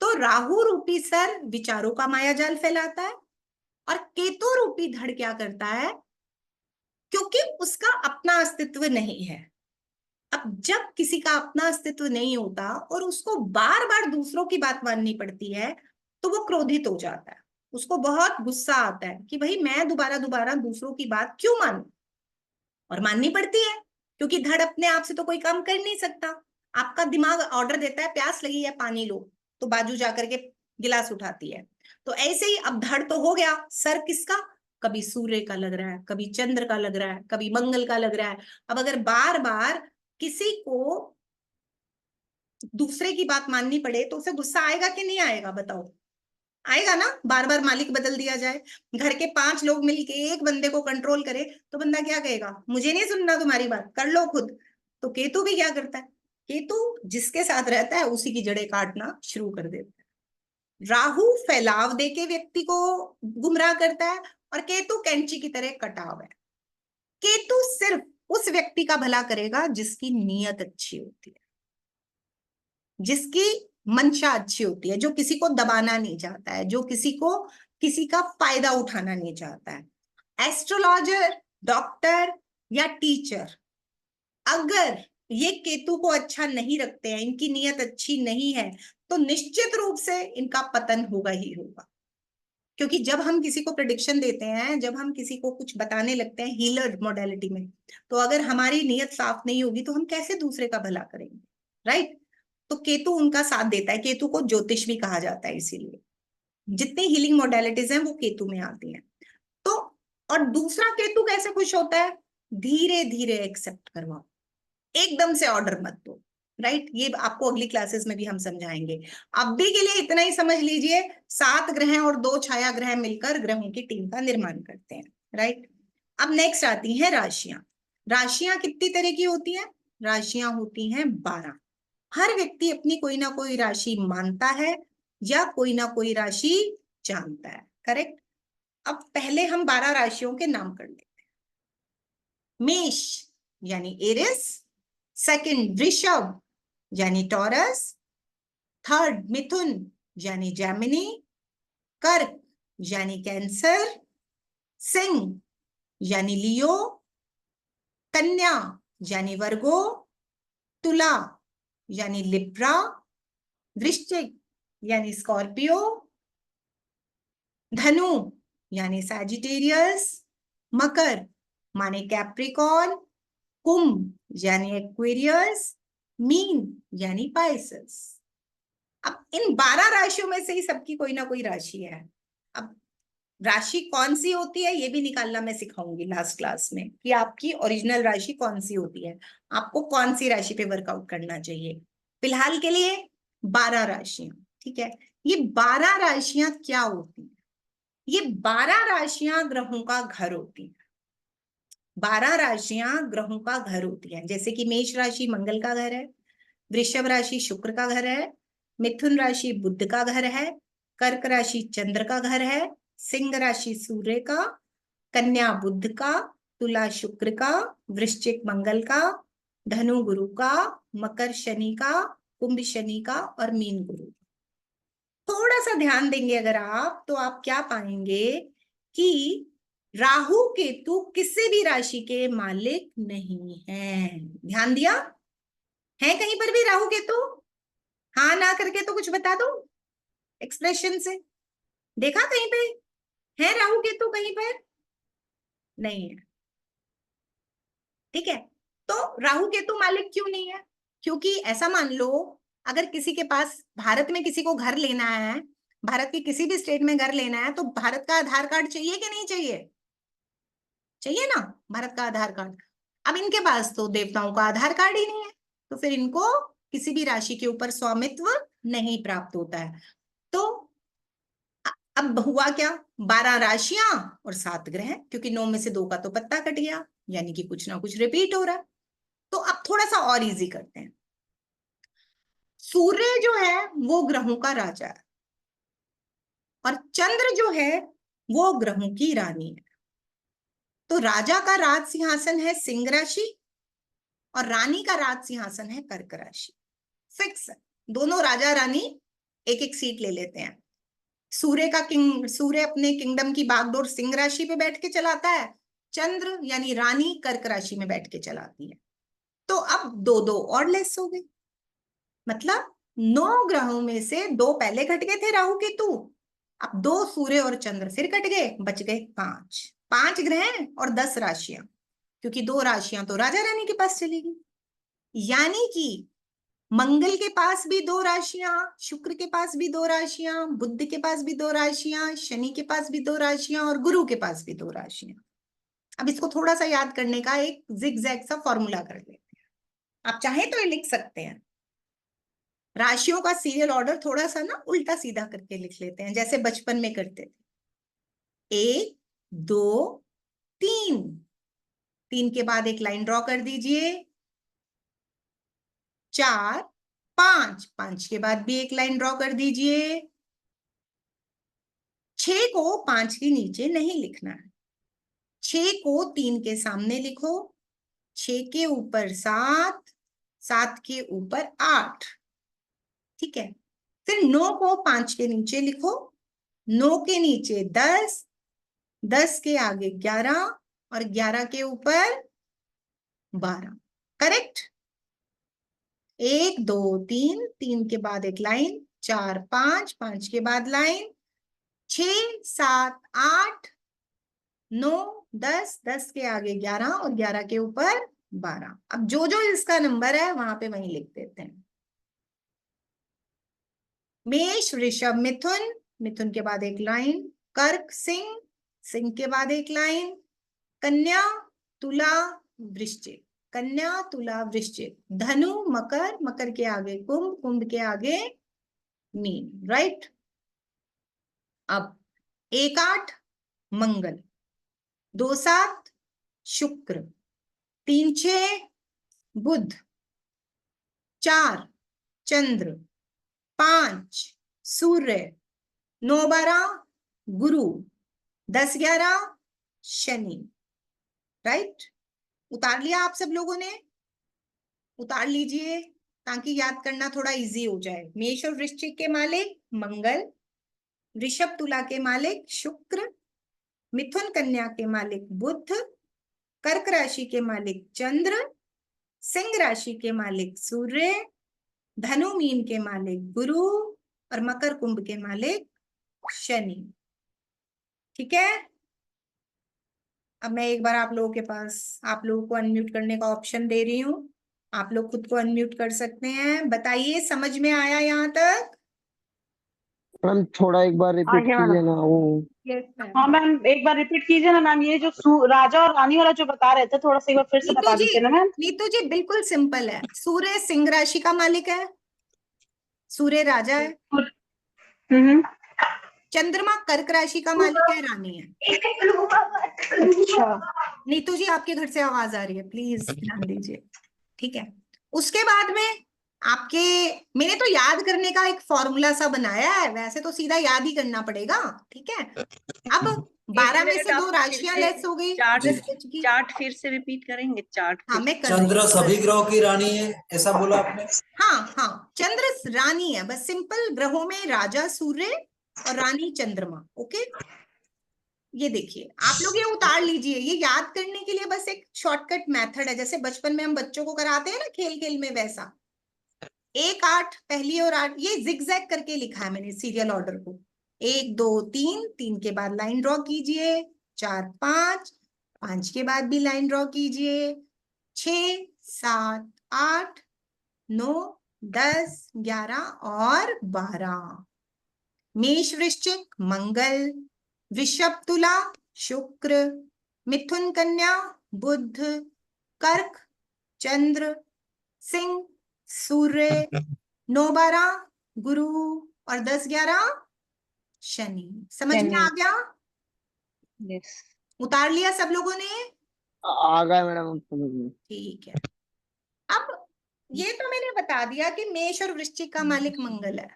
तो राहु रूपी सर विचारों का मायाजाल फैलाता है और केतु रूपी धड़ क्या करता है? क्योंकि उसका अपना अस्तित्व नहीं है। अब जब किसी का अपना अस्तित्व नहीं होता और उसको बार बार दूसरों की बात माननी पड़ती है तो वो क्रोधित हो जाता है, उसको बहुत गुस्सा आता है कि भाई मैं दोबारा दोबारा दूसरों की बात क्यों मानूं। और माननी पड़ती है क्योंकि धड़ अपने आप से तो कोई काम कर नहीं सकता। आपका दिमाग ऑर्डर देता है प्यास लगी है पानी लो, तो बाजू जाकर के गिलास उठाती है। तो ऐसे ही अब धड़ तो हो गया, सर किसका, कभी सूर्य का लग रहा है, कभी चंद्र का लग रहा है, कभी मंगल का लग रहा है। अब अगर बार बार किसी को दूसरे की बात माननी पड़े तो उसे गुस्सा आएगा कि नहीं आएगा, बताओ? आएगा ना। बार बार मालिक बदल दिया जाए, घर के 5 लोग मिलके एक बंदे को कंट्रोल करे तो बंदा क्या कहेगा, मुझे नहीं सुनना तुम्हारी बात, कर लो खुद। तो केतु भी क्या करता है, केतु जिसके साथ रहता है उसी की जड़ें काटना शुरू कर देता है। राहु फैलाव देके व्यक्ति को गुमराह करता है और केतु कैंची की तरह कटाव है। केतु सिर्फ उस व्यक्ति का भला करेगा जिसकी नीयत अच्छी होती है, जिसकी मंशा अच्छी होती है, जो किसी को दबाना नहीं चाहता है, जो किसी का फायदा उठाना नहीं चाहता है। एस्ट्रोलॉजर, डॉक्टर या टीचर अगर ये केतु को अच्छा नहीं रखते हैं, इनकी नीयत अच्छी नहीं है, तो निश्चित रूप से इनका पतन होगा ही होगा। क्योंकि जब हम किसी को प्रेडिक्शन देते हैं, जब हम किसी को कुछ बताने लगते हैं हीलर मॉडलिटी में, तो अगर हमारी नीयत साफ नहीं होगी तो हम कैसे दूसरे का भला करेंगे, राइट? तो केतु उनका साथ देता है। केतु को ज्योतिष भी कहा जाता है, इसीलिए जितनी हीलिंग मॉडलिटीज हैं वो केतु में आती हैं। तो और दूसरा केतु कैसे खुश होता है, धीरे धीरे एक्सेप्ट करवाओ, एकदम से ऑर्डर मत दो, राइट? ये आपको अगली क्लासेस में भी हम समझाएंगे। अभी के लिए इतना ही समझ लीजिए, 7 ग्रह और 2 छाया ग्रह मिलकर ग्रहों की टीम का निर्माण करते हैं, राइट? अब नेक्स्ट आती है राशियां। राशियां कितनी तरह की होती हैं? राशियां होती हैं 12। हर व्यक्ति अपनी कोई ना कोई राशि मानता है या कोई ना कोई राशि जानता है, करेक्ट? अब पहले हम 12 राशियों के नाम कर लेते हैं। मेष यानी एरिस, सेकंड वृषभ यानी टॉरस, थर्ड मिथुन यानी जेमिनी, कर्क यानी कैंसर, सिंह यानी लियो, कन्या यानी वर्गो, तुला यानी लिब्रा, वृश्चिक यानी स्कॉर्पियो, धनु यानी सैजिटेरियस, मकर माने कैप्रिकॉर्न, कुंभ यानी एक्वेरियस, मीन यानी पाइसेस। अब इन 12 राशियों में से ही सबकी कोई ना कोई राशि है। अब राशि कौन सी होती है ये भी निकालना मैं सिखाऊंगी लास्ट क्लास में, कि आपकी ओरिजिनल राशि कौन सी होती है, आपको कौन सी राशि पे वर्कआउट करना चाहिए। फिलहाल के लिए 12 राशियां, ठीक है? ये 12 राशियां क्या होती हैं? ये 12 राशियां ग्रहों का घर होती है। 12 राशियां ग्रहों का घर होती है। जैसे कि मेष राशि मंगल का घर है, वृषभ राशि शुक्र का घर है, मिथुन राशि बुध का घर है, कर्क राशि चंद्र का घर है, सिंह राशि सूर्य का, कन्या बुध का, तुला शुक्र का, वृश्चिक मंगल का, धनु गुरु का, मकर शनि का, कुंभ शनि का और मीन गुरु। थोड़ा सा ध्यान देंगे अगर आप, तो आप क्या पाएंगे कि राहु केतु किसी भी राशि के मालिक नहीं हैं। ध्यान दिया है कहीं पर भी राहु केतु? हाँ ना करके तो कुछ बता दो एक्सप्रेशन से। देखा कहीं पे है राहु केतु? कहीं पर नहीं है, ठीक है? तो राहु केतु मालिक क्यों नहीं है? क्योंकि ऐसा मान लो, अगर किसी के पास भारत में किसी को घर लेना है, भारत के किसी भी स्टेट में घर लेना है, तो भारत का आधार कार्ड चाहिए कि नहीं चाहिए? चाहिए ना, भारत का आधार कार्ड। अब इनके पास तो देवताओं का आधार कार्ड ही नहीं है, तो फिर इनको किसी भी राशि के ऊपर स्वामित्व नहीं प्राप्त होता है। तो अब हुआ क्या, 12 राशियां और 7 ग्रह, क्योंकि 9 में से 2 का तो पत्ता कट गया, यानी कि कुछ ना कुछ रिपीट हो रहा है। तो अब थोड़ा सा और इजी करते हैं। सूर्य जो है वो ग्रहों का राजा है और चंद्र जो है वो ग्रहों की रानी है। तो राजा का राज सिंहासन है सिंह राशि और रानी का राज सिंहासन है कर्क राशि। फिक्स है, दोनों राजा रानी एक एक सीट ले लेते हैं। सूर्य अपने किंगडम की बागडोर सिंह राशि पे बैठ के चलाता है चंद्र यानी रानी कर्क राशि में बैठ के चलाती है। तो अब दो दो और लेस हो गई, मतलब 9 ग्रहों में से 2 पहले घट गए थे, राहु केतु। अब 2 सूर्य और चंद्र फिर कट गए, बच गए 5 ग्रह और 10 राशियां, क्योंकि 2 राशियां तो राजा रानी के पास चली गई। यानी कि मंगल के पास भी 2 राशियां, शुक्र के पास भी 2 राशियां, बुध के पास भी 2 राशियां, शनि के पास भी 2 राशियां और गुरु के पास भी 2 राशियां। अब इसको थोड़ा सा याद करने का एक जिगजैग सा फॉर्मूला कर लेते हैं। आप चाहें तो ये लिख सकते हैं, राशियों का सीरियल ऑर्डर थोड़ा सा ना उल्टा सीधा करके लिख लेते हैं, जैसे बचपन में करते थे। 1 2 3, 3 के बाद एक लाइन ड्रॉ कर दीजिए। 4 5, 5 के बाद भी एक लाइन ड्रॉ कर दीजिए। 6 को 5 के नीचे नहीं लिखना है, 6 को 3 के सामने लिखो, 6 के ऊपर 7, 7 के ऊपर 8, ठीक है। फिर 9 को 5 के नीचे लिखो, 9 के नीचे 10, 10 के आगे 11 और 11 के ऊपर 12, करेक्ट। 1 2 3, 3 के बाद एक लाइन, 4 5, 5 के बाद लाइन, 6 7 8 9 10, 10 के आगे 11 और 11 के ऊपर 12। अब जो जो इसका नंबर है वहां पे वहीं लिख देते हैं। मेष वृषभ मिथुन, मिथुन के बाद एक लाइन, कर्क सिंह, सिंह के बाद एक लाइन, कन्या तुला वृश्चिक, कन्या तुला वृश्चिक, धनु मकर, मकर के आगे कुंभ, कुंभ के आगे मीन, राइट। अब 1 8 मंगल, 2 7 शुक्र, 3 6 बुध, 4 चंद्र, 5 सूर्य, 9 12 गुरु, 10 11 शनि, राइट। उतार लिया आप सब लोगों ने? उतार लीजिए ताकि याद करना थोड़ा इजी हो जाए। मेष और वृश्चिक के मालिक मंगल, वृषभ तुला के मालिक शुक्र, मिथुन कन्या के मालिक बुध, कर्क राशि के मालिक चंद्र, सिंह राशि के मालिक सूर्य, धनु मीन के मालिक गुरु और मकर कुंभ के मालिक शनि, ठीक है। अब मैं एक बार आप लोगों के पास, आप लोगों को अनम्यूट करने का ऑप्शन दे रही हूँ, आप लोग खुद को अनम्यूट कर सकते हैं। बताइए समझ में आया यहाँ तक? मैम थोड़ा एक बार रिपीट कीजिए ना वो। हाँ मैम एक बार रिपीट कीजिए ना मैम, ये जो राजा और रानी वाला जो बता रहे थे थोड़ा सा एक बार फिर से बता दीजिए ना मैम। नीतू जी बिल्कुल सिंपल है। सूर्य सिंह राशि का मालिक है, सूर्य राजा है। चंद्रमा कर्क राशि का मालिक है, रानी है। अच्छा नीतू जी आपके घर से आवाज आ रही है, प्लीज ध्यान दीजिए, ठीक है। उसके बाद में आपके, मैंने तो याद करने का एक फॉर्मूला सा बनाया है, वैसे तो सीधा याद ही करना पड़ेगा, ठीक है। अब 12 में से 2 राशियां लेस हो गई, चार्ट फिर से रिपीट करेंगे चार्ट। हाँ मैं कर चंद्र सभी ग्रहों की रानी है, ऐसा बोला आपने? हाँ हाँ, चंद्र रानी है, बस सिंपल ग्रहों में राजा सूर्य और रानी चंद्रमा, ओके। ये देखिए आप लोग ये उतार लीजिए, ये याद करने के लिए बस एक शॉर्टकट मेथड है, जैसे बचपन में हम बच्चों को कराते हैं ना खेल खेल में, वैसा। 1 8 पहली और 8, ये जिगजैग करके लिखा है मैंने सीरियल ऑर्डर को। 1 2 3, 3 के बाद लाइन ड्रॉ कीजिए, 4 5, 5 के बाद भी लाइन ड्रॉ कीजिए, 6 7 8 9 10 11 और 12। मेष वृश्चिक मंगल, वृषभ तुला शुक्र, मिथुन कन्या बुध, कर्क चंद्र, सिंह सूर्य, 9 12 गुरु और 10 11 शनि। समझ में आ गया? यस। उतार लिया सब लोगों ने? आ गया मैडम समझ में। ठीक है। अब ये तो मैंने बता दिया कि मेष और वृश्चिक का मालिक मंगल है,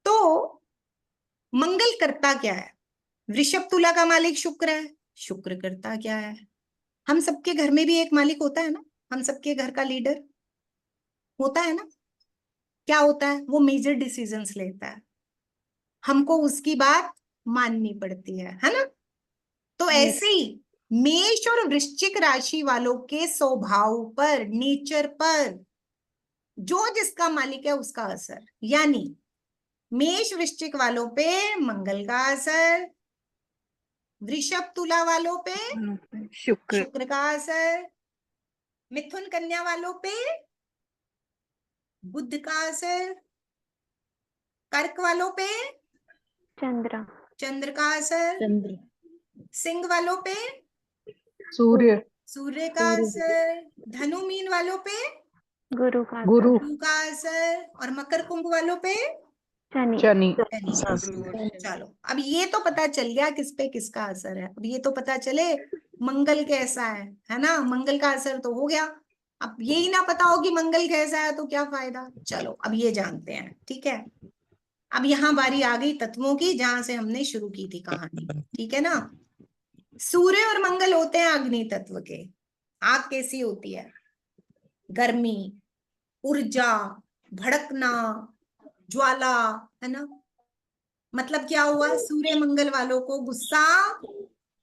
तो मंगल करता क्या है? वृषभ तुला का मालिक शुक्र है, शुक्र करता क्या है? हम सबके घर में भी एक मालिक होता है ना, हम सबके घर का लीडर होता है ना। क्या होता है? वो मेजर डिसीजंस लेता है, हमको उसकी बात माननी पड़ती है ना। तो ऐसे ही मेष और वृश्चिक राशि वालों के स्वभाव पर, नेचर पर, जो जिसका मालिक है उसका असर, यानी मेष वृश्चिक वालों पे मंगल का असर, वृषभ तुला वालों पे शुक्र शुक्र का असर, मिथुन कन्या वालों पे बुध का असर, कर्क वालों पे चंद्र का असर, चंद्र, सिंह वालों पे सूर्य, सूर्य का असर, धनु मीन वालों पे गुरु, गुरु का असर, और मकर कुंभ वालों पे शनि। शनि। चलो अब ये तो पता चल गया किस पे किसका असर है। अब ये तो पता चले मंगल कैसा है ना, मंगल का असर तो हो गया। अब यही ना पता हो कि मंगल कैसा है तो क्या फायदा। चलो अब ये जानते हैं, ठीक है। अब यहाँ बारी आ गई तत्वों की, जहां से हमने शुरू की थी कहानी, ठीक है ना। सूर्य और मंगल होते हैं अग्नि तत्व के। आग कैसी होती है? गर्मी, ऊर्जा, भड़कना, ज्वाला, है ना। मतलब क्या हुआ? सूर्य मंगल वालों को गुस्सा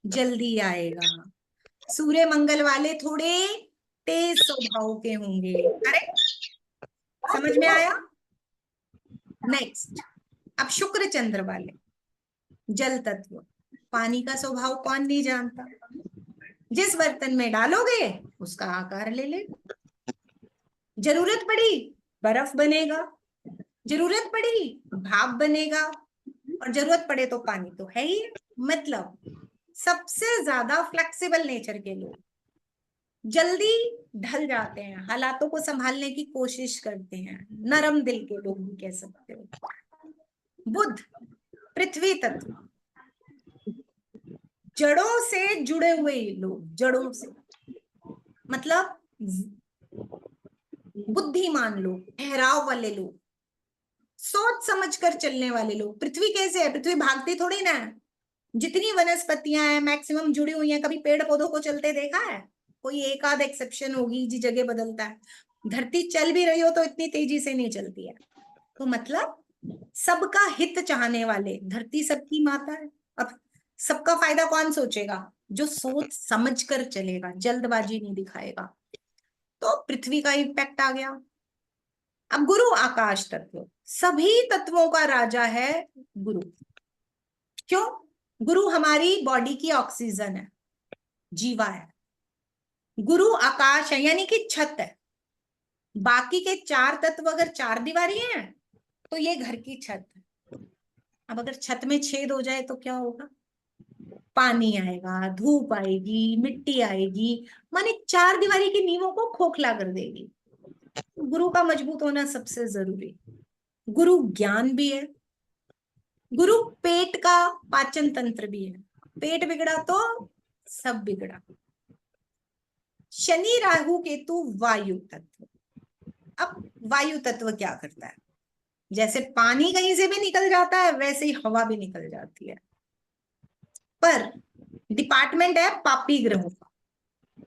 जल्दी आएगा। सूर्य मंगल वाले थोड़े तेज स्वभाव के होंगे। करेक्ट, समझ में आया? नेक्स्ट, अब शुक्र चंद्र वाले, जल तत्व, पानी का स्वभाव कौन नहीं जानता। जिस बर्तन में डालोगे उसका आकार ले ले। जरूरत पड़ी बर्फ बनेगा, जरूरत पड़ी भाप बनेगा, और जरूरत पड़े तो पानी तो है ही। मतलब सबसे ज्यादा फ्लेक्सिबल नेचर के लोग जल्दी ढल जाते हैं, हालातों को संभालने की कोशिश करते हैं, नरम दिल के लोग भी कह सकते हो। बुध पृथ्वी तत्व, जड़ों से जुड़े हुए लोग, जड़ों से मतलब बुद्धिमान लोग, ठहराव वाले लोग, सोच समझ कर चलने वाले लोग। पृथ्वी कैसे है? पृथ्वी भागती थोड़ी ना है। जितनी वनस्पतियां हैं मैक्सिमम जुड़ी हुई हैं। कभी पेड़ पौधों को चलते देखा है? कोई एक आध एक्सेप्शन होगी जी, जगह बदलता है। धरती चल भी रही हो तो इतनी तेजी से नहीं चलती है। तो मतलब सबका हित चाहने वाले, धरती सबकी माता है। अब सबका फायदा कौन सोचेगा? जो सोच समझ कर चलेगा, जल्दबाजी नहीं दिखाएगा। तो पृथ्वी का इम्पैक्ट आ गया। अब गुरु आकाश तत्व, सभी तत्वों का राजा है गुरु। क्यों? गुरु हमारी बॉडी की ऑक्सीजन है, जीवा है। गुरु आकाश है, यानी कि छत है। बाकी के चार तत्व अगर चार दीवारी हैं तो ये घर की छत है। अब अगर छत में छेद हो जाए तो क्या होगा? पानी आएगा, धूप आएगी, मिट्टी आएगी, माने चार दीवारी की नींवों को खोखला कर देगी। गुरु का मजबूत होना सबसे जरूरी। गुरु ज्ञान भी है। गुरु पेट का पाचन तंत्र भी है। पेट बिगड़ा तो सब बिगड़ा। शनि राहु केतु वायु तत्व। अब वायु तत्व क्या करता है? जैसे पानी कहीं से भी निकल जाता है वैसे ही हवा भी निकल जाती है। पर डिपार्टमेंट है पापी ग्रहों का,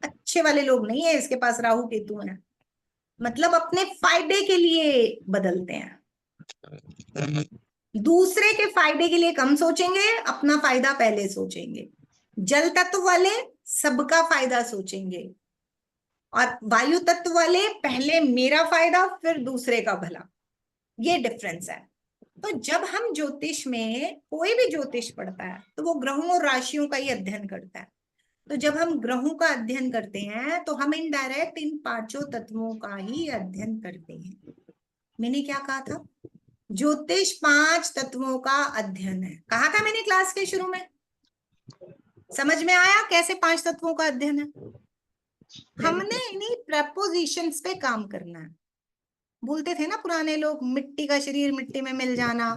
अच्छे वाले लोग नहीं है इसके पास राहु केतु है। मतलब अपने फायदे के लिए बदलते हैं, दूसरे के फायदे के लिए कम सोचेंगे, अपना फायदा पहले सोचेंगे। जल तत्व वाले सबका फायदा सोचेंगे, और वायु तत्व वाले पहले मेरा फायदा फिर दूसरे का भला। ये डिफरेंस है। तो जब हम ज्योतिष में, कोई भी ज्योतिष पढ़ता है तो वो ग्रहों और राशियों का ही अध्ययन करता है। तो जब हम ग्रहों का अध्ययन करते हैं तो हम इनडायरेक्ट इन पांचों तत्वों का ही अध्ययन करते हैं। मैंने क्या कहा था? ज्योतिष 5 तत्वों का अध्ययन है, कहा था मैंने क्लास के शुरू में। समझ में आया कैसे 5 तत्वों का अध्ययन है? हमने इन्हीं प्रपोजिशंस पे काम करना है। बोलते थे ना पुराने लोग, मिट्टी का शरीर मिट्टी में मिल जाना,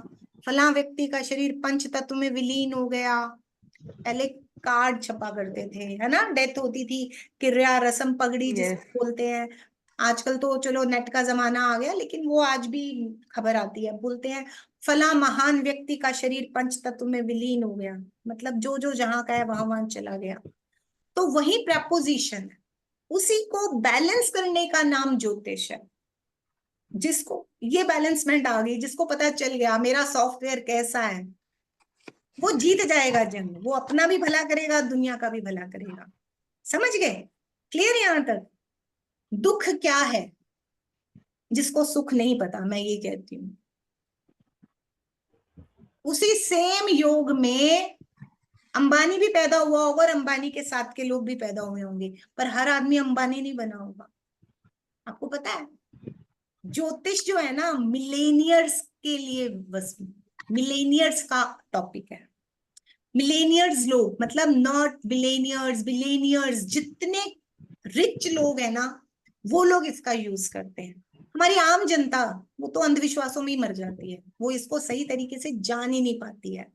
फला व्यक्ति का शरीर पंच तत्व में विलीन हो गया। पहले कार्ड छपा करते थे, है ना, डेथ होती थी, क्रिया रस्म पगड़ी जिसको बोलते हैं। आजकल तो चलो नेट का जमाना आ गया, लेकिन वो आज भी खबर आती है। बोलते हैं फला महान व्यक्ति का शरीर पंच तत्व में विलीन हो गया, मतलब जो जो जहां का है वहां वहां चला गया। तो वही प्रपोजिशन है, उसी को बैलेंस करने का नाम ज्योतिष है। जिसको ये बैलेंसमेंट आ गई, जिसको पता चल गया मेरा सॉफ्टवेयर कैसा है, वो जीत जाएगा जंग, वो अपना भी भला करेगा, दुनिया का भी भला करेगा। समझ गए? क्लियर यहां तक? दुख क्या है जिसको सुख नहीं पता, मैं ये कहती हूँ। उसी सेम योग में अंबानी भी पैदा हुआ होगा और अंबानी के साथ के लोग भी पैदा हुए होंगे, पर हर आदमी अंबानी नहीं बना होगा। आपको पता है ज्योतिष जो है ना मिलेनियर्स के लिए, बस मिलेनियर्स का टॉपिक है। मिलेनियर्स लोग मतलब नॉट बिलेनियर्स, बिलेनियर्स, जितने रिच लोग हैं ना वो लोग इसका यूज करते हैं। हमारी आम जनता वो तो अंधविश्वासों में ही मर जाती है, वो इसको सही तरीके से जान ही नहीं पाती है।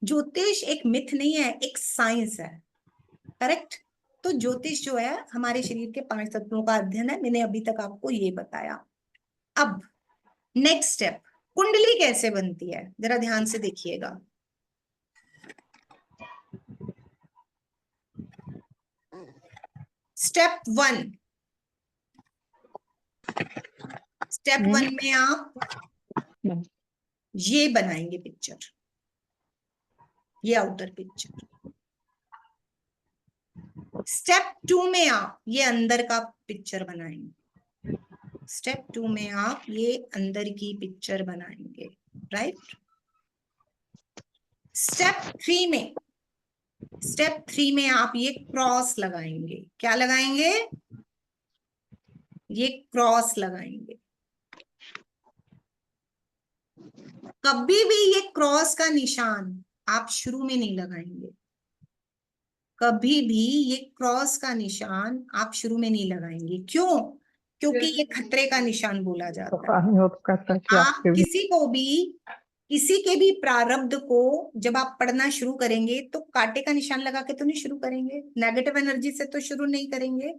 ज्योतिष एक मिथ नहीं है, एक साइंस है। करेक्ट? तो ज्योतिष जो है हमारे शरीर के 5 तत्वों का अध्ययन है। मैंने अभी तक आपको ये बताया। अब नेक्स्ट स्टेप, कुंडली कैसे बनती है, जरा ध्यान से देखिएगा। स्टेप 1, स्टेप 1 में आप ये बनाएंगे पिक्चर, ये आउटर पिक्चर। स्टेप 2 में आप ये अंदर का पिक्चर बनाएंगे। स्टेप 2 में आप ये अंदर की पिक्चर बनाएंगे, राइट? स्टेप 3 में आप ये क्रॉस लगाएंगे। क्या लगाएंगे? ये क्रॉस लगाएंगे। कभी भी ये क्रॉस का निशान आप शुरू में नहीं लगाएंगे। कभी भी ये क्रॉस का निशान आप शुरू में नहीं लगाएंगे। क्यों? क्योंकि ये खतरे का निशान बोला जाता है। आप किसी के भी प्रारब्ध को जब आप पढ़ना शुरू करेंगे तो कांटे का निशान लगा के तो नहीं शुरू करेंगे, नेगेटिव एनर्जी से तो शुरू नहीं करेंगे।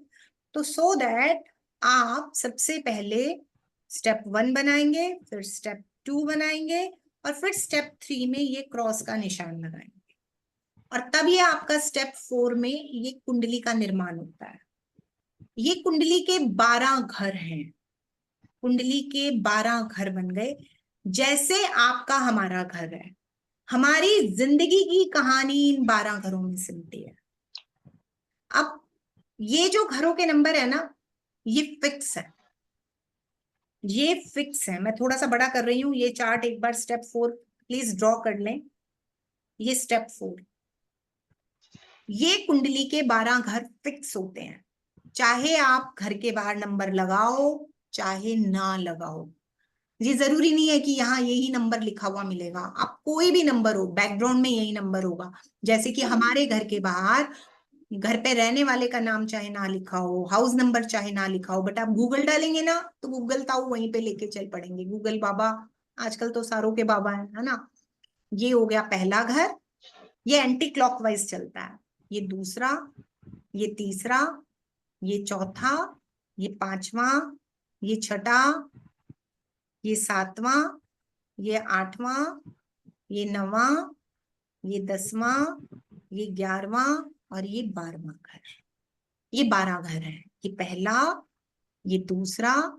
तो सो दैट आप सबसे पहले स्टेप 1 बनाएंगे, फिर स्टेप 2 बनाएंगे और फिर स्टेप 3 में ये क्रॉस का निशान लगाएंगे। और तब ये आपका स्टेप 4 में ये कुंडली का निर्माण होता है। ये कुंडली के 12 घर हैं। कुंडली के 12 घर बन गए, जैसे आपका हमारा घर है। हमारी जिंदगी की कहानी इन 12 घरों में सिमटी है। अब ये जो घरों के नंबर है ना, ये फिक्स है, ये फिक्स है। मैं थोड़ा सा बड़ा कर रही हूं ये चार्ट, एक बार स्टेप 4 प्लीज ड्रॉ कर लें। ये स्टेप 4, ये कुंडली के 12 घर फिक्स होते हैं। चाहे आप घर के बाहर नंबर लगाओ चाहे ना लगाओ, ये जरूरी नहीं है कि यहाँ यही नंबर लिखा हुआ मिलेगा। आप कोई भी नंबर हो, बैकग्राउंड में यही नंबर होगा। जैसे कि हमारे घर के बाहर घर पे रहने वाले का नाम चाहे ना लिखा हो, हाउस नंबर चाहे ना लिखा हो, बट आप गूगल डालेंगे ना तो गूगल ताऊ वहीं पे लेके चल पड़ेंगे। गूगल बाबा आजकल तो सारों के बाबा है ना। ये हो गया पहला घर, ये एंटी क्लॉकवाइज चलता है। ये दूसरा, ये तीसरा, ये चौथा, ये 5वां, ये छठा, ये 7वां, ये 8वां, ये 9वां, ये 10वां, ये 11वां और ये 12वां घर। ये 12 घर है। ये पहला, ये दूसरा,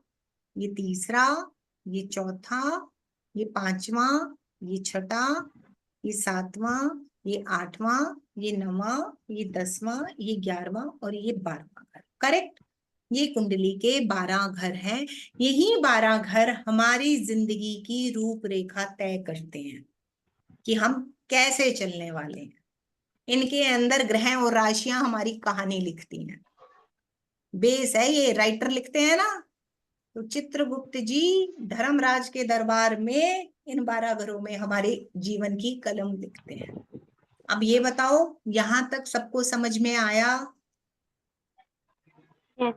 ये तीसरा, ये चौथा, ये 5वां, ये छठा, ये 7वां, ये 8वां, ये 9वां, ये 10वां, ये 11वां और ये 12वां घर। करेक्ट? ये कुंडली के 12 घर हैं। यही 12 घर हमारी जिंदगी की रूपरेखा तय करते हैं कि हम कैसे चलने वाले हैं। इनके अंदर ग्रह और राशियां हमारी कहानी लिखती हैं। बेस है ये, राइटर लिखते हैं ना। तो चित्रगुप्त जी धर्मराज के दरबार में इन 12 घरों में हमारे जीवन की कलम लिखते हैं। अब ये बताओ यहां तक सबको समझ में आया?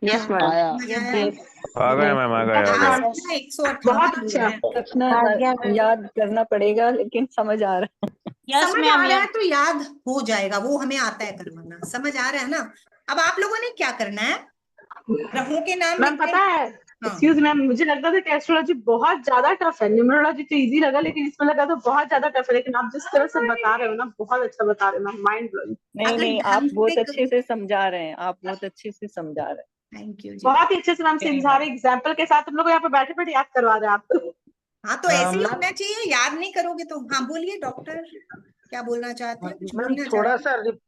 Yes ma'am. आया। आ गया मैम, आ गया। 158 याद करना पड़ेगा लेकिन समझ आ रहा है। समझ आ रहा है तो याद हो जाएगा, वो हमें आता है करवाना। समझ आ रहा है ना? अब आप लोगों ने क्या करना है, ग्रहों के नाम मैम लिखने। पता है, एक्सक्यूज मैम, मुझे लगता था कि एस्ट्रोलॉजी बहुत ज्यादा टफ है। न्यूमरोलॉजी तो इजी लगा, लेकिन इसमें लगा तो बहुत ज्यादा टफ है। लेकिन आप जिस तरह से बता रहे हो ना, बहुत अच्छा बता रहे हो मैम, माइंड ब्लोइंग। नहीं नहीं, आप बहुत अच्छे से समझा रहे हैं, आप बहुत अच्छे से समझा रहे हैं। थैंक यू जी। बहुत ही अच्छे से मैम समझा रहे, एग्जाम्पल के साथ हम लोग यहाँ पे बैठे बैठे याद करवा रहे हैं आप। हाँ तो ऐसे ही मैम होना चाहिए, याद नहीं करोगे तो। हाँ बोलिए डॉक्टर, क्या बोलना चाहते हैं, कुछ मैम बोलना चाहते हैं?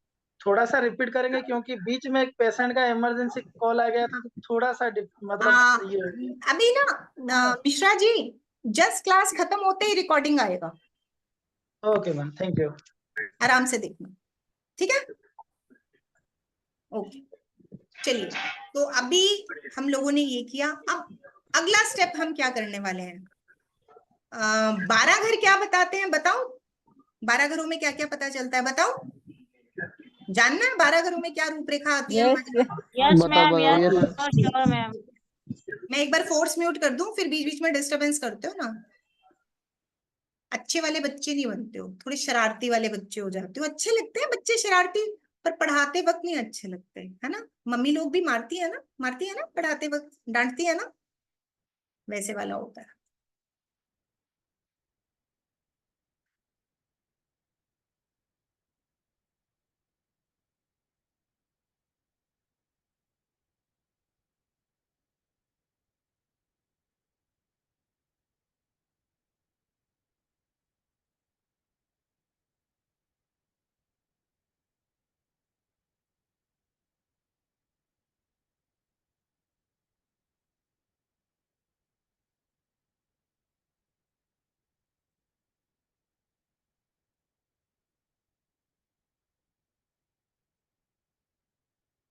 थोड़ा सा रिपीट करेंगे क्योंकि बीच में एक पेशेंट का इमरजेंसी कॉल आ गया था, तो थोड़ा सा मतलब आ, ये अभी ना मिश्रा जी, जस्ट क्लास खत्म होते ही रिकॉर्डिंग आएगा, ओके मैम, थैंक यू। आराम से देखना, ठीक है? ओके, चलिए। तो अभी हम लोगों ने ये किया, अब अगला स्टेप हम क्या करने वाले हैं? 12 घर क्या बताते हैं, बताओ? 12 घरों में क्या क्या पता चलता है, बताओ? जानना है 12 घरों में क्या रूपरेखा आती है यस हमारी? यस बताओ मैम, बताओ यस यस। Sure ma'am. मैं एक बार फोर्स म्यूट कर दूं, फिर बीच बीच में डिस्टरबेंस करते हो ना। अच्छे वाले बच्चे नहीं बनते हो, थोड़े शरारती वाले बच्चे हो जाते हो। अच्छे लगते हैं बच्चे शरारती, पर पढ़ाते वक्त नहीं अच्छे लगते, है ना? मम्मी लोग भी मारती है ना, मारती है ना, पढ़ाते वक्त डांटती है ना, वैसे वाला होता है।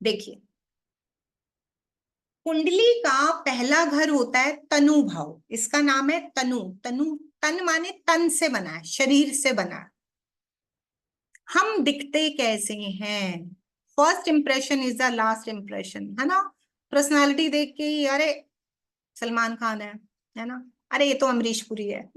देखिए, कुंडली का पहला घर होता है तनु भाव, इसका नाम है तनु। तनु, तन माने तन से बना है, शरीर से बना है। हम दिखते कैसे हैं, first impression is the last impression, है ना? पर्सनालिटी देख के ही, अरे सलमान खान है ना, अरे ये तो अमरीश पुरी है,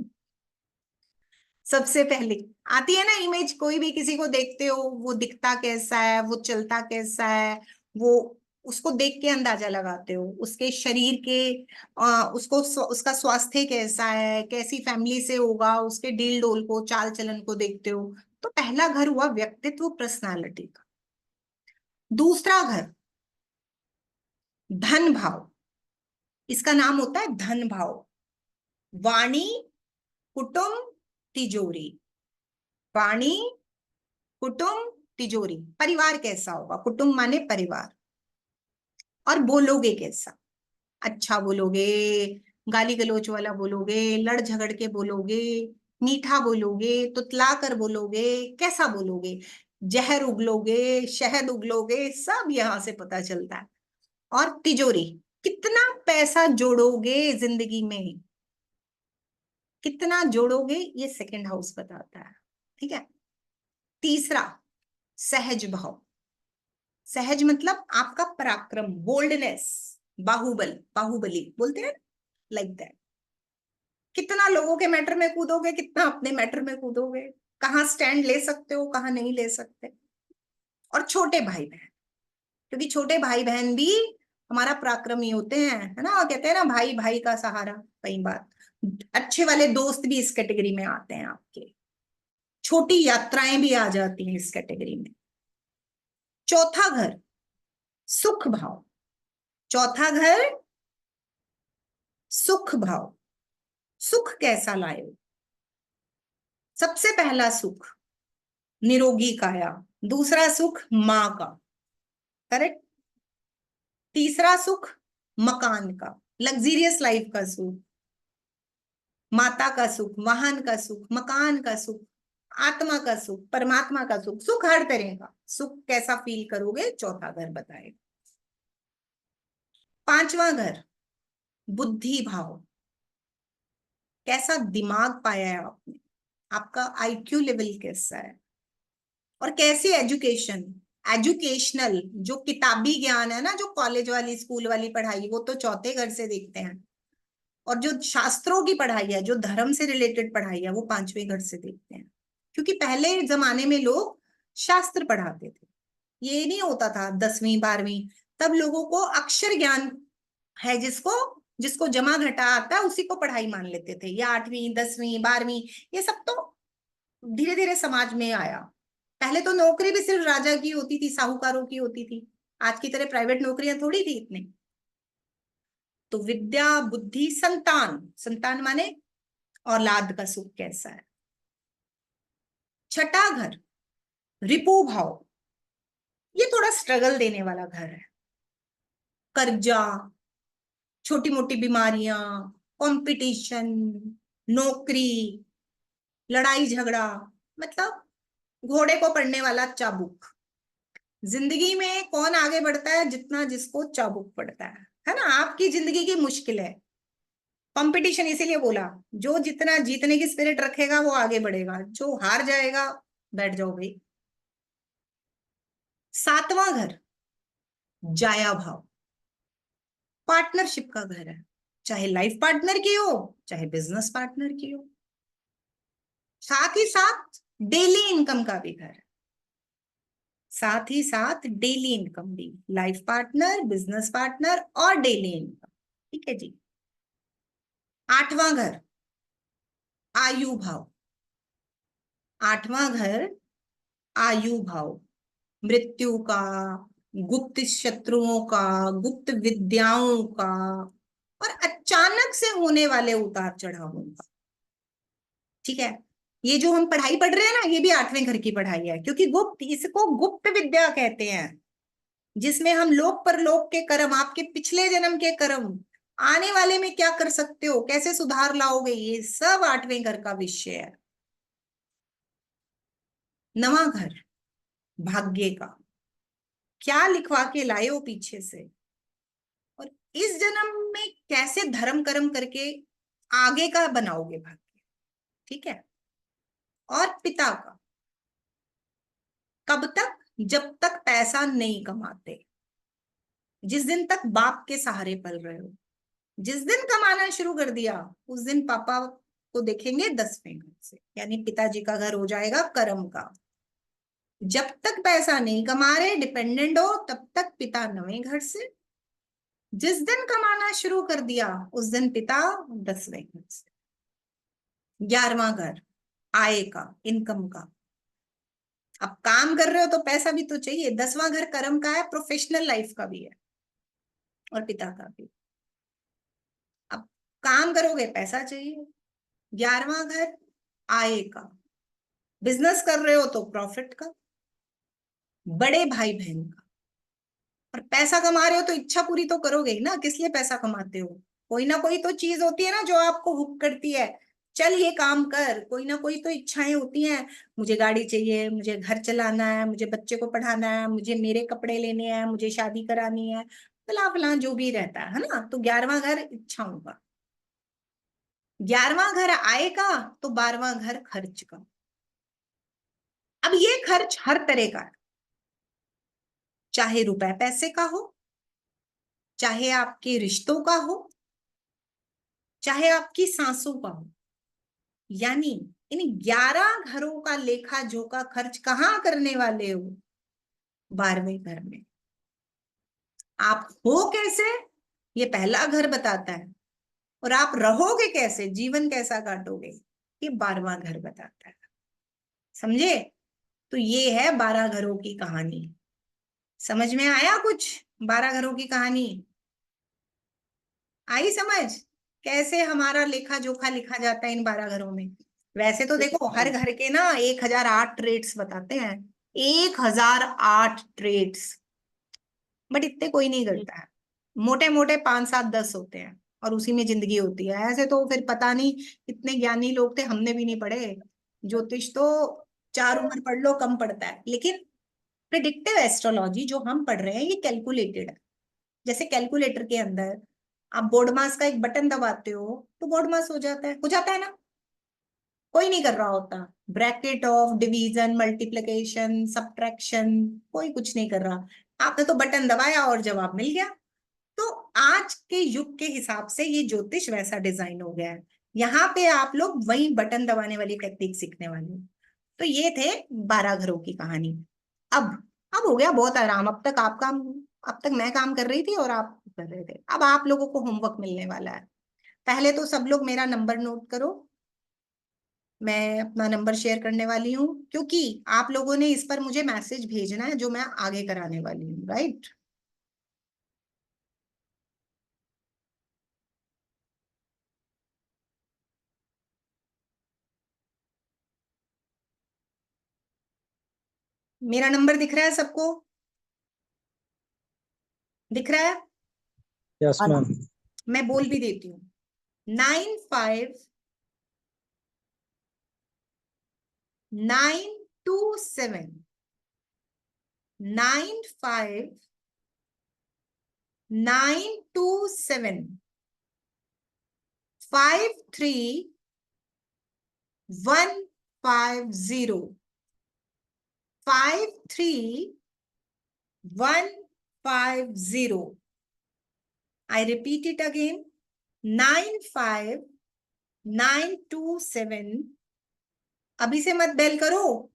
सबसे पहले आती है ना इमेज। कोई भी किसी को देखते हो, वो दिखता कैसा है, वो चलता कैसा है, वो उसको देख के अंदाजा लगाते हो, उसके शरीर के उसका स्वास्थ्य कैसा है, कैसी फैमिली से होगा, उसके डील डोल को, चाल चलन को देखते हो। तो पहला घर हुआ व्यक्तित्व, पर्सनालिटी का। दूसरा घर धन भाव, इसका नाम होता है धन भाव। वाणी, कुटुंब, तिजोरी। वाणी, कुटुंब, तिजोरी। परिवार कैसा होगा, कुटुंब माने परिवार। और बोलोगे कैसा, अच्छा बोलोगे, गाली गलोच वाला बोलोगे, लड़ झगड़ के बोलोगे, मीठा बोलोगे, तुतला कर बोलोगे, कैसा बोलोगे, जहर उगलोगे, शहद उगलोगे, सब यहां से पता चलता है। और तिजोरी, कितना पैसा जोड़ोगे जिंदगी में, कितना जोड़ोगे, ये सेकंड हाउस बताता है, ठीक है? तीसरा सहज भाव। सहज मतलब आपका पराक्रम, बोल्डनेस, बाहुबल, बाहुबली बोलते हैं, लाइक दैट। कितना लोगों के मैटर में कूदोगे, कितना अपने मैटर में कूदोगे, कहाँ स्टैंड ले सकते हो, कहाँ नहीं ले सकते। और छोटे भाई बहन, क्योंकि छोटे भाई बहन भी हमारा पराक्रम ही होते हैं, है ना? कहते हैं ना, भाई भाई का सहारा। कई बार अच्छे वाले दोस्त भी इस कैटेगरी में आते हैं आपके, छोटी यात्राएं भी आ जाती हैं इस कैटेगरी में। चौथा घर सुख भाव। चौथा घर सुख भाव। सुख कैसा लाए हो? सबसे पहला सुख निरोगी काया, दूसरा सुख माँ का, करेक्ट? तीसरा सुख मकान का, लग्जीरियस लाइफ का सुख, माता का सुख, वाहन का सुख, मकान का सुख, आत्मा का सुख, परमात्मा का सुख। सुख हर तरह का सुख कैसा फील करोगे, चौथा घर बताएगा। पांचवा घर बुद्धि भाव। कैसा दिमाग पाया है आपने, आपका आईक्यू लेवल कैसा है, और कैसी एजुकेशन, एजुकेशनल जो किताबी ज्ञान है ना, जो कॉलेज वाली स्कूल वाली पढ़ाई, वो तो चौथे घर से देखते हैं। और जो शास्त्रों की पढ़ाई है, जो धर्म से रिलेटेड पढ़ाई है, वो पांचवें घर से देखते हैं। क्योंकि पहले जमाने में लोग शास्त्र पढ़ाते थे, ये नहीं होता था 10वीं 12वीं। तब लोगों को अक्षर ज्ञान है, जिसको जिसको जमा घटा आता है उसी को पढ़ाई मान लेते थे। या 8वीं 10वीं 12वीं, ये सब तो धीरे धीरे समाज में आया। पहले तो नौकरी भी सिर्फ राजा की होती थी, साहूकारों की होती थी, आज की तरह प्राइवेट नौकरियां थोड़ी थी इतनी। तो विद्या, बुद्धि, संतान, संतान माने औलाद का सुख कैसा है। छठा घर रिपु भाव, ये थोड़ा स्ट्रगल देने वाला घर है। कर्जा, छोटी मोटी बीमारियां, कंपटीशन, नौकरी, लड़ाई झगड़ा, मतलब घोड़े को पड़ने वाला चाबुक। जिंदगी में कौन आगे बढ़ता है, जितना जिसको चाबुक पड़ता है ना। आपकी जिंदगी की मुश्किल है कंपटीशन, इसीलिए बोला जो जितना जीतने की स्पिरिट रखेगा वो आगे बढ़ेगा, जो हार जाएगा बैठ जाओ भाई। सातवां घर जाया भाव, पार्टनरशिप का घर है, चाहे लाइफ पार्टनर की हो चाहे बिजनेस पार्टनर की हो। साथ ही साथ डेली इनकम का भी घर है, साथ ही साथ डेली इनकम भी, लाइफ पार्टनर, बिजनेस पार्टनर और डेली इनकम। ठीक है जी। आठवां घर आयु भाव, आठवां घर आयु भाव, मृत्यु का, गुप्त शत्रुओं का, गुप्त विद्याओं का और अचानक से होने वाले उतार चढ़ावों का। ठीक है, ये जो हम पढ़ाई पढ़ रहे हैं ना, ये भी आठवें घर की पढ़ाई है, क्योंकि गुप्त, इसको गुप्त विद्या कहते हैं, जिसमें हम लोक परलोक के कर्म, आपके पिछले जन्म के कर्म, आने वाले में क्या कर सकते हो, कैसे सुधार लाओगे, ये सब आठवें घर का विषय है। नवां घर भाग्य का, क्या लिखवा के लाए हो पीछे से, और इस जन्म में कैसे धर्म कर्म करके आगे का बनाओगे भाग्य। ठीक है। और पिता का, कब तक, जब तक पैसा नहीं कमाते, जिस दिन तक बाप के सहारे पल रहे हो, जिस दिन कमाना शुरू कर दिया उस दिन पापा को देखेंगे 10वें घर से, यानी पिताजी का घर हो जाएगा कर्म का। जब तक पैसा नहीं कमा रहे, डिपेंडेंट हो, तब तक पिता 9वें घर से, जिस दिन कमाना शुरू कर दिया उस दिन पिता 10वें घर से। 11वां घर आय का, इनकम का, अब काम कर रहे हो तो पैसा भी तो चाहिए। 10वां घर कर्म का है, प्रोफेशनल लाइफ का भी है और पिता का भी। अब काम करोगे पैसा चाहिए। 11वां घर आय का, बिजनेस कर रहे हो तो प्रॉफिट का, बड़े भाई बहन का, और पैसा कमा रहे हो तो इच्छा पूरी तो करोगे ही ना। किस लिए पैसा कमाते हो, कोई ना कोई तो चीज होती है ना जो आपको हुक करती है, चल ये काम कर। कोई ना कोई तो इच्छाएं होती हैं, मुझे गाड़ी चाहिए, मुझे घर चलाना है, मुझे बच्चे को पढ़ाना है, मुझे मेरे कपड़े लेने हैं, मुझे शादी करानी है, फला फला जो भी रहता है ना। तो 11वां घर इच्छाओं का, 11वां घर आय का, तो 12वां घर खर्च का। अब ये खर्च हर तरह का है, चाहे रुपए पैसे का हो, चाहे आपके रिश्तों का हो, चाहे आपकी सांसों का हो। यानी इन 11 घरों का लेखा जोखा खर्च कहाँ करने वाले हो, 12वें घर में। आप हो कैसे, ये पहला घर बताता है, और आप रहोगे कैसे, जीवन कैसा काटोगे, ये 12वां घर बताता है। समझे। तो ये है 12 घरों की कहानी। समझ में आया कुछ, 12 घरों की कहानी आई समझ, कैसे हमारा लेखा जोखा लिखा जाता है इन 12 घरों में। वैसे तो देखो हर घर के ना 1008 ट्रेड्स बताते हैं, 1008 ट्रेड्स, बट इतने कोई नहीं करता है। मोटे मोटे 5 7 10 होते हैं और उसी में जिंदगी होती है। ऐसे तो फिर पता नहीं इतने ज्ञानी लोग थे, हमने भी नहीं पढ़े। ज्योतिष तो 4 उम्र पढ़ लो कम पड़ता है, लेकिन प्रिडिक्टिव एस्ट्रोलॉजी जो हम पढ़ रहे हैं ये कैलकुलेटेड है। जैसे कैलकुलेटर के अंदर आप बोर्ड मास का एक बटन दबाते हो तो बोर्ड मास हो जाता है ना। कोई नहीं कर रहा होता, bracket of division, multiplication, subtraction, कोई कुछ नहीं कर रहा। आपने तो बटन दबाया और जवाब मिल गया। तो आज के युग के हिसाब से ये ज्योतिष वैसा डिजाइन हो गया है। यहाँ पे आप लोग वही बटन दबाने वाली टेक्निक सीखने वाले हो। तो ये थे 12 घरों की कहानी। अब हो गया बहुत आराम। अब तक मैं काम कर रही थी और आप कर रहे थे। अब आप लोगों को होमवर्क मिलने वाला है। पहले तो सब लोग मेरा नंबर नोट करो, मैं अपना नंबर शेयर करने वाली हूँ, क्योंकि आप लोगों ने इस पर मुझे मैसेज भेजना है जो मैं आगे कराने वाली हूँ। राइट। मेरा नंबर दिख रहा है सबको? दिख रहा है? Yes ma'am. मैं बोल भी देती हूँ, 95927 95927 53150 53150. I repeat it again, 95927, अभी से मत बेल करो,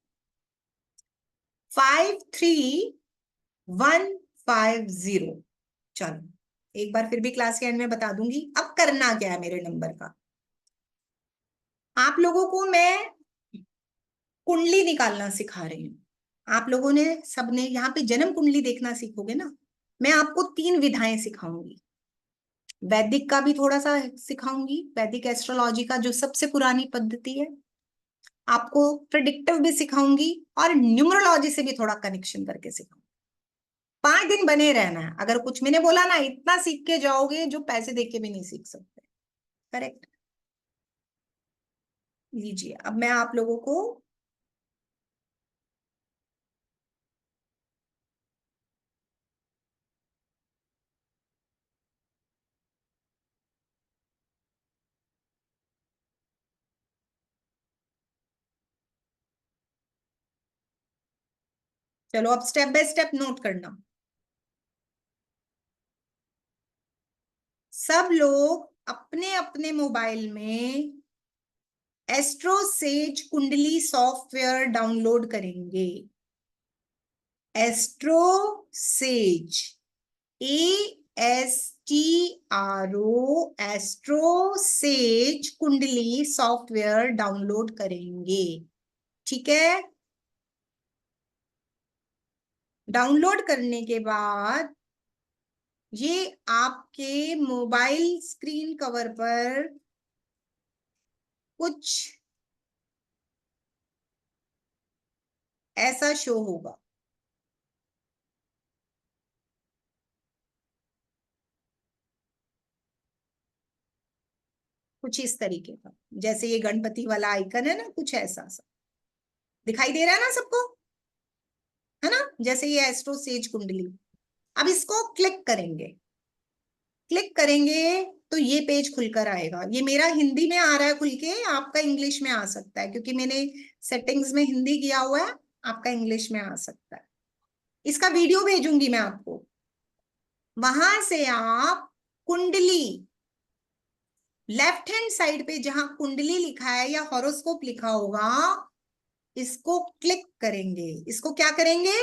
53150. चलो एक बार फिर भी क्लास के एंड में बता दूंगी। अब करना क्या है मेरे नंबर का, आप लोगों को मैं कुंडली निकालना सिखा रही हूँ। आप लोगों ने सबने यहाँ पे जन्म कुंडली देखना सीखोगे ना। मैं आपको 3 विधाएं सिखाऊंगी, वैदिक का भी थोड़ा सा सिखाऊंगी, वैदिक एस्ट्रोलॉजी का जो सबसे पुरानी पद्धति है, आपको प्रिडिक्टिव भी सिखाऊंगी और न्यूमरोलॉजी से भी थोड़ा कनेक्शन करके सिखाऊंगी। 5 दिन बने रहना है। अगर कुछ मैंने बोला ना, इतना सीख के जाओगे जो पैसे देके भी नहीं सीख सकते। करेक्ट? लीजिए, अब मैं आप लोगों को चलो अब स्टेप बाय स्टेप नोट करना। सब लोग अपने अपने मोबाइल में एस्ट्रो सेज कुंडली सॉफ्टवेयर डाउनलोड करेंगे। एस्ट्रो सेज, एस्ट्रो सेज कुंडली सॉफ्टवेयर डाउनलोड करेंगे। ठीक है? डाउनलोड करने के बाद ये आपके मोबाइल स्क्रीन कवर पर कुछ ऐसा शो होगा। कुछ इस तरीके का, जैसे ये गणपति वाला आइकन है ना, कुछ ऐसा सा दिखाई दे रहा है ना सबको, है ना? जैसे ये एस्ट्रो सेज कुंडली। अब इसको क्लिक करेंगे। क्लिक करेंगे तो ये पेज खुलकर आएगा। ये मेरा हिंदी में आ रहा है खुल के, आपका इंग्लिश में आ सकता है क्योंकि मैंने सेटिंग्स में हिंदी किया हुआ है, आपका इंग्लिश में आ सकता है। इसका वीडियो भेजूंगी मैं आपको, वहां से आप कुंडली लेफ्ट हैंड साइड पे जहां कुंडली लिखा है या हॉरोस्कोप लिखा होगा, इसको क्लिक करेंगे। इसको क्या करेंगे?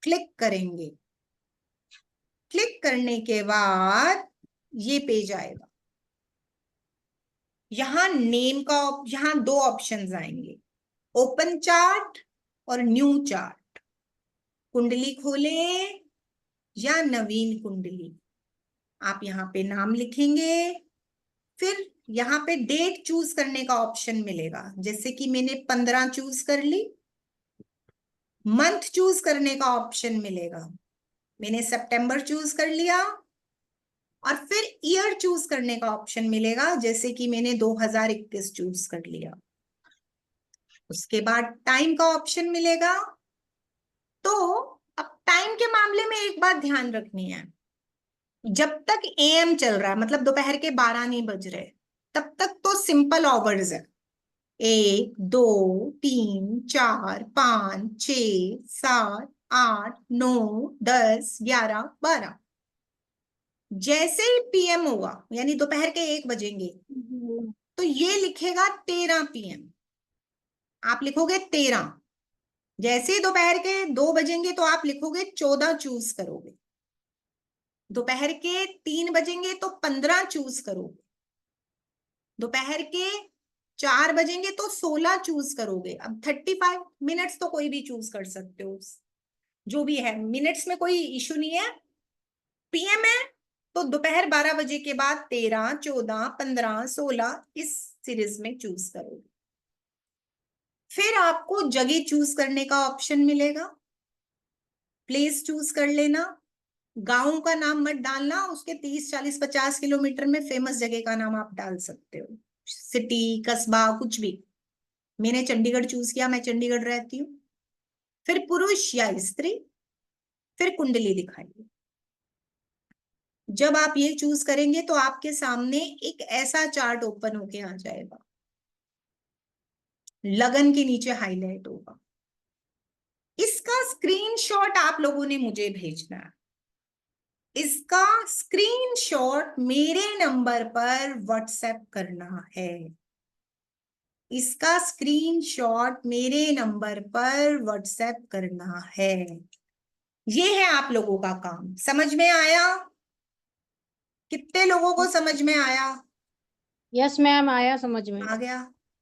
क्लिक करेंगे। क्लिक करने के बाद ये पेज आएगा। यहां नेम का, यहां 2 ऑप्शंस आएंगे, ओपन चार्ट और न्यू चार्ट। कुंडली खोले या नवीन कुंडली, आप यहाँ पे नाम लिखेंगे। फिर यहाँ पे डेट चूज करने का ऑप्शन मिलेगा, जैसे कि मैंने 15 चूज कर ली। मंथ चूज करने का ऑप्शन मिलेगा, मैंने सितंबर चूज कर लिया। और फिर ईयर चूज करने का ऑप्शन मिलेगा, जैसे कि मैंने 2021 चूज कर लिया। उसके बाद टाइम का ऑप्शन मिलेगा। तो अब टाइम के मामले में एक बात ध्यान रखनी है, जब तक एएम चल रहा है, मतलब दोपहर के 12 नहीं बज रहे, तब तक तो सिंपल आवर्स है। 1 2 3 4 5 6 7 8 9 10 11 12। जैसे ही पीएम होगा, यानी दोपहर के 1 बजेंगे, तो ये लिखेगा 13 पीएम। आप लिखोगे 13। जैसे ही दोपहर के 2 बजेंगे तो आप लिखोगे 14 चूज करोगे। दोपहर के 3 बजेंगे तो 15 चूज करोगे। दोपहर के 4 बजेंगे तो 16 चूज करोगे। अब 35 मिनट्स तो कोई भी चूज कर सकते हो, जो भी है, मिनट्स में कोई इशू नहीं है। पीएम है तो दोपहर 12 बजे के बाद 13 14 15 16 इस सीरीज में चूज करोगे। फिर आपको जगह चूज करने का ऑप्शन मिलेगा, प्लेस चूज कर लेना। गांव का नाम मत डालना, उसके 30 40 50 किलोमीटर में फेमस जगह का नाम आप डाल सकते हो, सिटी कस्बा कुछ भी। मैंने चंडीगढ़ चूज किया, मैं चंडीगढ़ रहती हूँ। फिर पुरुष या स्त्री, फिर कुंडली दिखाइए। जब आप ये चूज करेंगे तो आपके सामने एक ऐसा चार्ट ओपन होके आ जाएगा, लगन के नीचे हाईलाइट होगा। इसका स्क्रीनशॉट आप लोगों ने मुझे भेजना है। इसका स्क्रीनशॉट मेरे नंबर पर व्हाट्सएप करना है। इसका स्क्रीनशॉट मेरे नंबर पर व्हाट्सएप करना है। ये है आप लोगों का काम। समझ में आया? कितने लोगों को समझ में आया? यस मैम, आया समझ में। आ गया?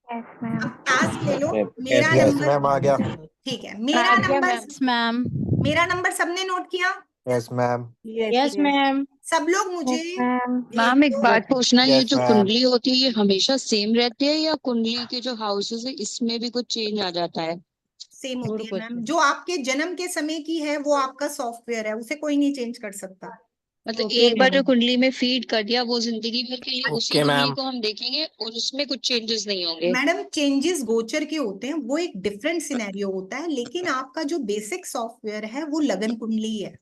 Yes ma'am. अब टास्क ले लो। मेरा यस नंबर मैम, आ गया। ठीक है। मेरा नंबर, मैम। मेरा नंबर सबने नोट किया? Yes ma'am. Yes ma'am. सब लोग मुझे मैम एक बात पूछना, ये यस जो मैम। कुंडली होती है ये हमेशा सेम रहती है या कुंडली के जो हाउसेस है इसमें भी कुछ चेंज आ जाता है? सेम होती है मैम। जो आपके जन्म के समय की है वो आपका सॉफ्टवेयर है, उसे कोई नहीं चेंज कर सकता। मतलब एक बार जो कुंडली में फीड कर दिया वो जिंदगी भर के लिए उसी ओके कुंडली मैम। को हम देखेंगे और उसमें कुछ चेंजेस नहीं होंगे? मैडम चेंजेस गोचर के होते हैं, वो एक डिफरेंट सिनेरियो होता है, लेकिन आपका जो बेसिक सॉफ्टवेयर है वो लगन कुंडली है।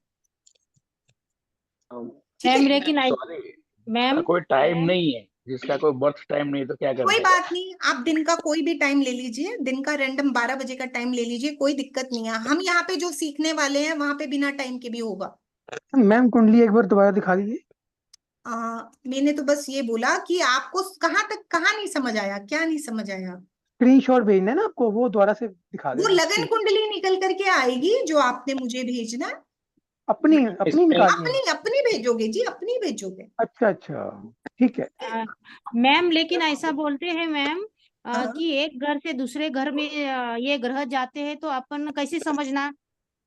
ठीक है? मैम लेकिन सॉरी, मैम कोई टाइम नहीं है, जिसका कोई बर्थ टाइम नहीं है तो क्या कोई करेगा? बात नहीं, आप दिन का कोई भी टाइम ले लीजिए, दिन का रैंडम 12 बजे का टाइम ले लीजिए, कोई दिक्कत नहीं है। हम यहाँ पे जो सीखने वाले हैं वहां पे बिना टाइम के भी होगा। मैम कुंडली एक बार दोबारा दिखा दीजिए। मैंने तो बस ये बोला कि आपको कहाँ तक, कहाँ नहीं समझ आया, क्या नहीं समझ आया? स्क्रीनशॉट भेजना है ना आपको, वो दोबारा से दिखा वो देना लगन कुंडली निकल करके आएगी जो आपने मुझे भेजना है। अपनी अपनी निकालनी है। अपनी अपनी भेजोगे जी, अपनी भेजोगे। अच्छा अच्छा, ठीक है। मैम लेकिन ऐसा बोलते हैं मैम हाँ। कि एक घर से दूसरे घर में ये ग्रह जाते हैं, तो अपन कैसे समझना?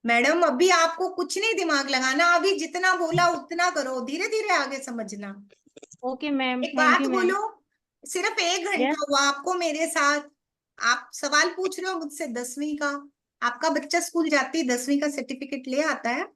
मैडम अभी आपको कुछ नहीं दिमाग लगाना, अभी जितना बोला उतना करो, धीरे धीरे आगे समझना। ओके मैम, एक थैंक बात यू मैम। बोलो, सिर्फ 1 घंटा यस। हुआ आपको मेरे साथ, आप सवाल पूछ रहे हो मुझसे 10वीं का। आपका बच्चा स्कूल जाते ही 10वीं का सर्टिफिकेट ले आता है?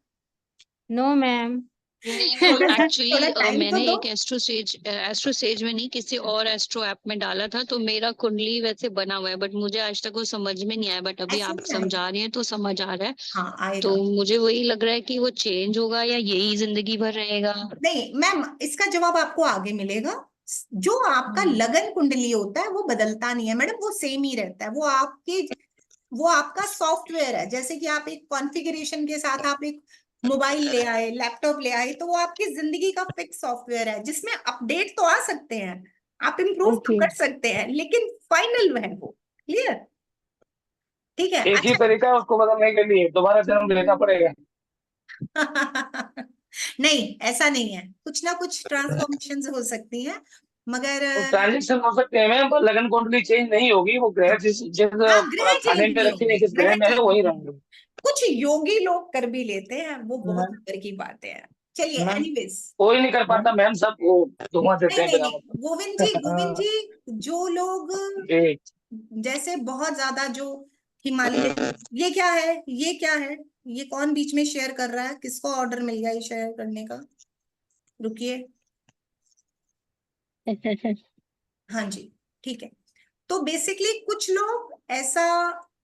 No ma'am. थोड़ा एक्चुअली टाइम तो मैंने दो। एक एस्ट्रो सेज में नहीं, किसी और एस्ट्रो ऐप में डाला था, तो मेरा कुंडली वैसे बना हुआ है, बट मुझे आज तक वो समझ में नहीं आया। बट अभी ऐसे आप नहीं आएगा। समझा रही हैं तो समझ आ रहा है। हाँ आएगा। तो मुझे वही लग रहा है कि वो चेंज होगा या यही जिंदगी भर रहेगा? नहीं मैम, इसका जवाब आपको आगे मिलेगा। जो आपका लगन कुंडली होता है वो बदलता नहीं है मैडम, वो सेम ही रहता है। वो आपका सॉफ्टवेयर है। जैसे कि आप एक कॉन्फ़िगरेशन के साथ आप एक मोबाइल ले आए, लैपटॉप ले आए, तो वो आपकी जिंदगी का फिक्स सॉफ्टवेयर है, जिसमें अपडेट तो आ सकते हैं, आप इम्प्रूव तो कर सकते हैं, लेकिन फाइनल है वो। क्लियर? ठीक है। एक ही तरीका है उसको बदलने के लिए, दोबारा जन्म लेना पड़ेगा। नहीं ऐसा नहीं है, कुछ ना कुछ ट्रांसफॉर्मेशन हो सकती है, मगर ट्रांजेक्शन हो सकते हैं मैम, पर लगन कुंडली चेंज नहीं होगी। वो ग्रह जिस ग्रह चेंज खाने में नहीं रखे होंगे, हैं, जिस ग्रह में है वही रहेंगे। कुछ योगी लोग कर भी लेते हैं, वो बहुत ऊपर की बातें हैं। चलिए एनीवेज, कोई नहीं कर पाता मैम, सब वो धुआं देते नहीं हैं नहीं नहीं, गोविंद जी जो लोग जी। जैसे बहुत ज्यादा जो हिमालय, ये क्या है, ये क्या है, ये कौन बीच में शेयर कर रहा है? किसको ऑर्डर मिल गया ये शेयर करने का? रुकिए। हाँ जी, ठीक है। तो बेसिकली कुछ लोग ऐसा,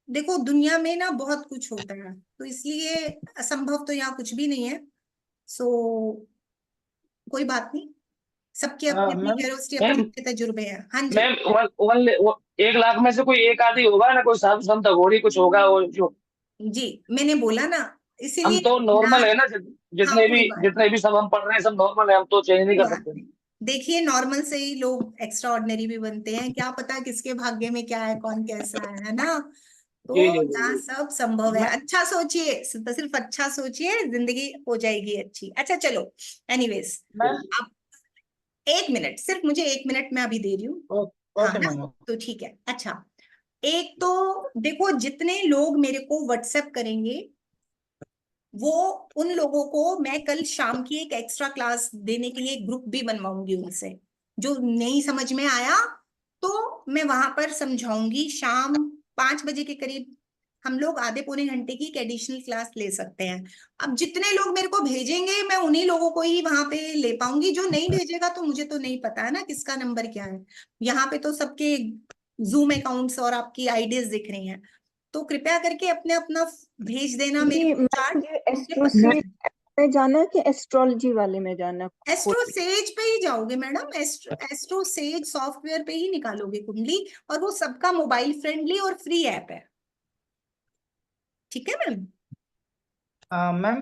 देखो दुनिया में ना बहुत कुछ होता है, तो इसलिए असंभव तो यहाँ कुछ भी नहीं है। सो कोई बात नहीं, सबकी अपनी अपनी क्यूरियोसिटी, अपने अपने तजुर्बे हैं। हाँ जी मैम 1 लाख में से कोई एक आदि होगा ना, कोई साधु संत अघोरी कुछ होगा वो जो। जी, मैंने बोला ना, हम इसीलिए तो नॉर्मल है ना, हाँ कोई बात जितने भी सब हम पढ़ रहे हैं सब नॉर्मल है, हम तो चेंज नहीं कर बात सकते। नहीं। देखिए नॉर्मल से ही लोग एक्स्ट्रा ऑर्डिनरी भी बनते हैं, क्या पता किसके भाग्य में क्या है, कौन कैसा है ना। तो जी जी यहाँ जी। सब संभव है। अच्छा सोचिए, सिर्फ अच्छा सोचिए, जिंदगी हो जाएगी अच्छी। अच्छा चलो, एनीवेज अब 1 मिनट, सिर्फ मुझे 1 मिनट में अभी दे रही हूँ। हाँ ना, तो ठीक है। अच्छा, एक तो देखो जितने लोग मेरे को व्हाट्सएप करेंगे वो, उन लोगों को मैं कल शाम की एक एक्स्ट्रा क्लास देने के लिए एक ग्रुप भी बनवाऊंगी उनसे। जो नहीं समझ में आया तो मैं वहां पर समझाऊंगी शाम 5 बजे के करीब हम लोग आधे पौने घंटे की एक एडिशनल क्लास ले सकते हैं। अब जितने लोग मेरे को भेजेंगे मैं उन्हीं लोगों को ही वहां पे ले पाऊंगी, जो नहीं भेजेगा तो मुझे तो नहीं पता है ना किसका नंबर क्या है। यहाँ पे तो सबके जूम अकाउंट्स और आपकी आईडीज दिख रही हैं, तो कृपया करके अपने अपना भेज देना मेरे को चार्ट। एस्ट्रोसेज में जाना है कि एस्ट्रोलॉजी वाले में जाना है? एस्ट्रोसेज पे ही जाओगे मैडम, एस्ट्रोसेज सॉफ्टवेयर पे ही निकालोगे कुंडली, और वो सबका मोबाइल फ्रेंडली और फ्री ऐप है। ठीक है मैम? मैम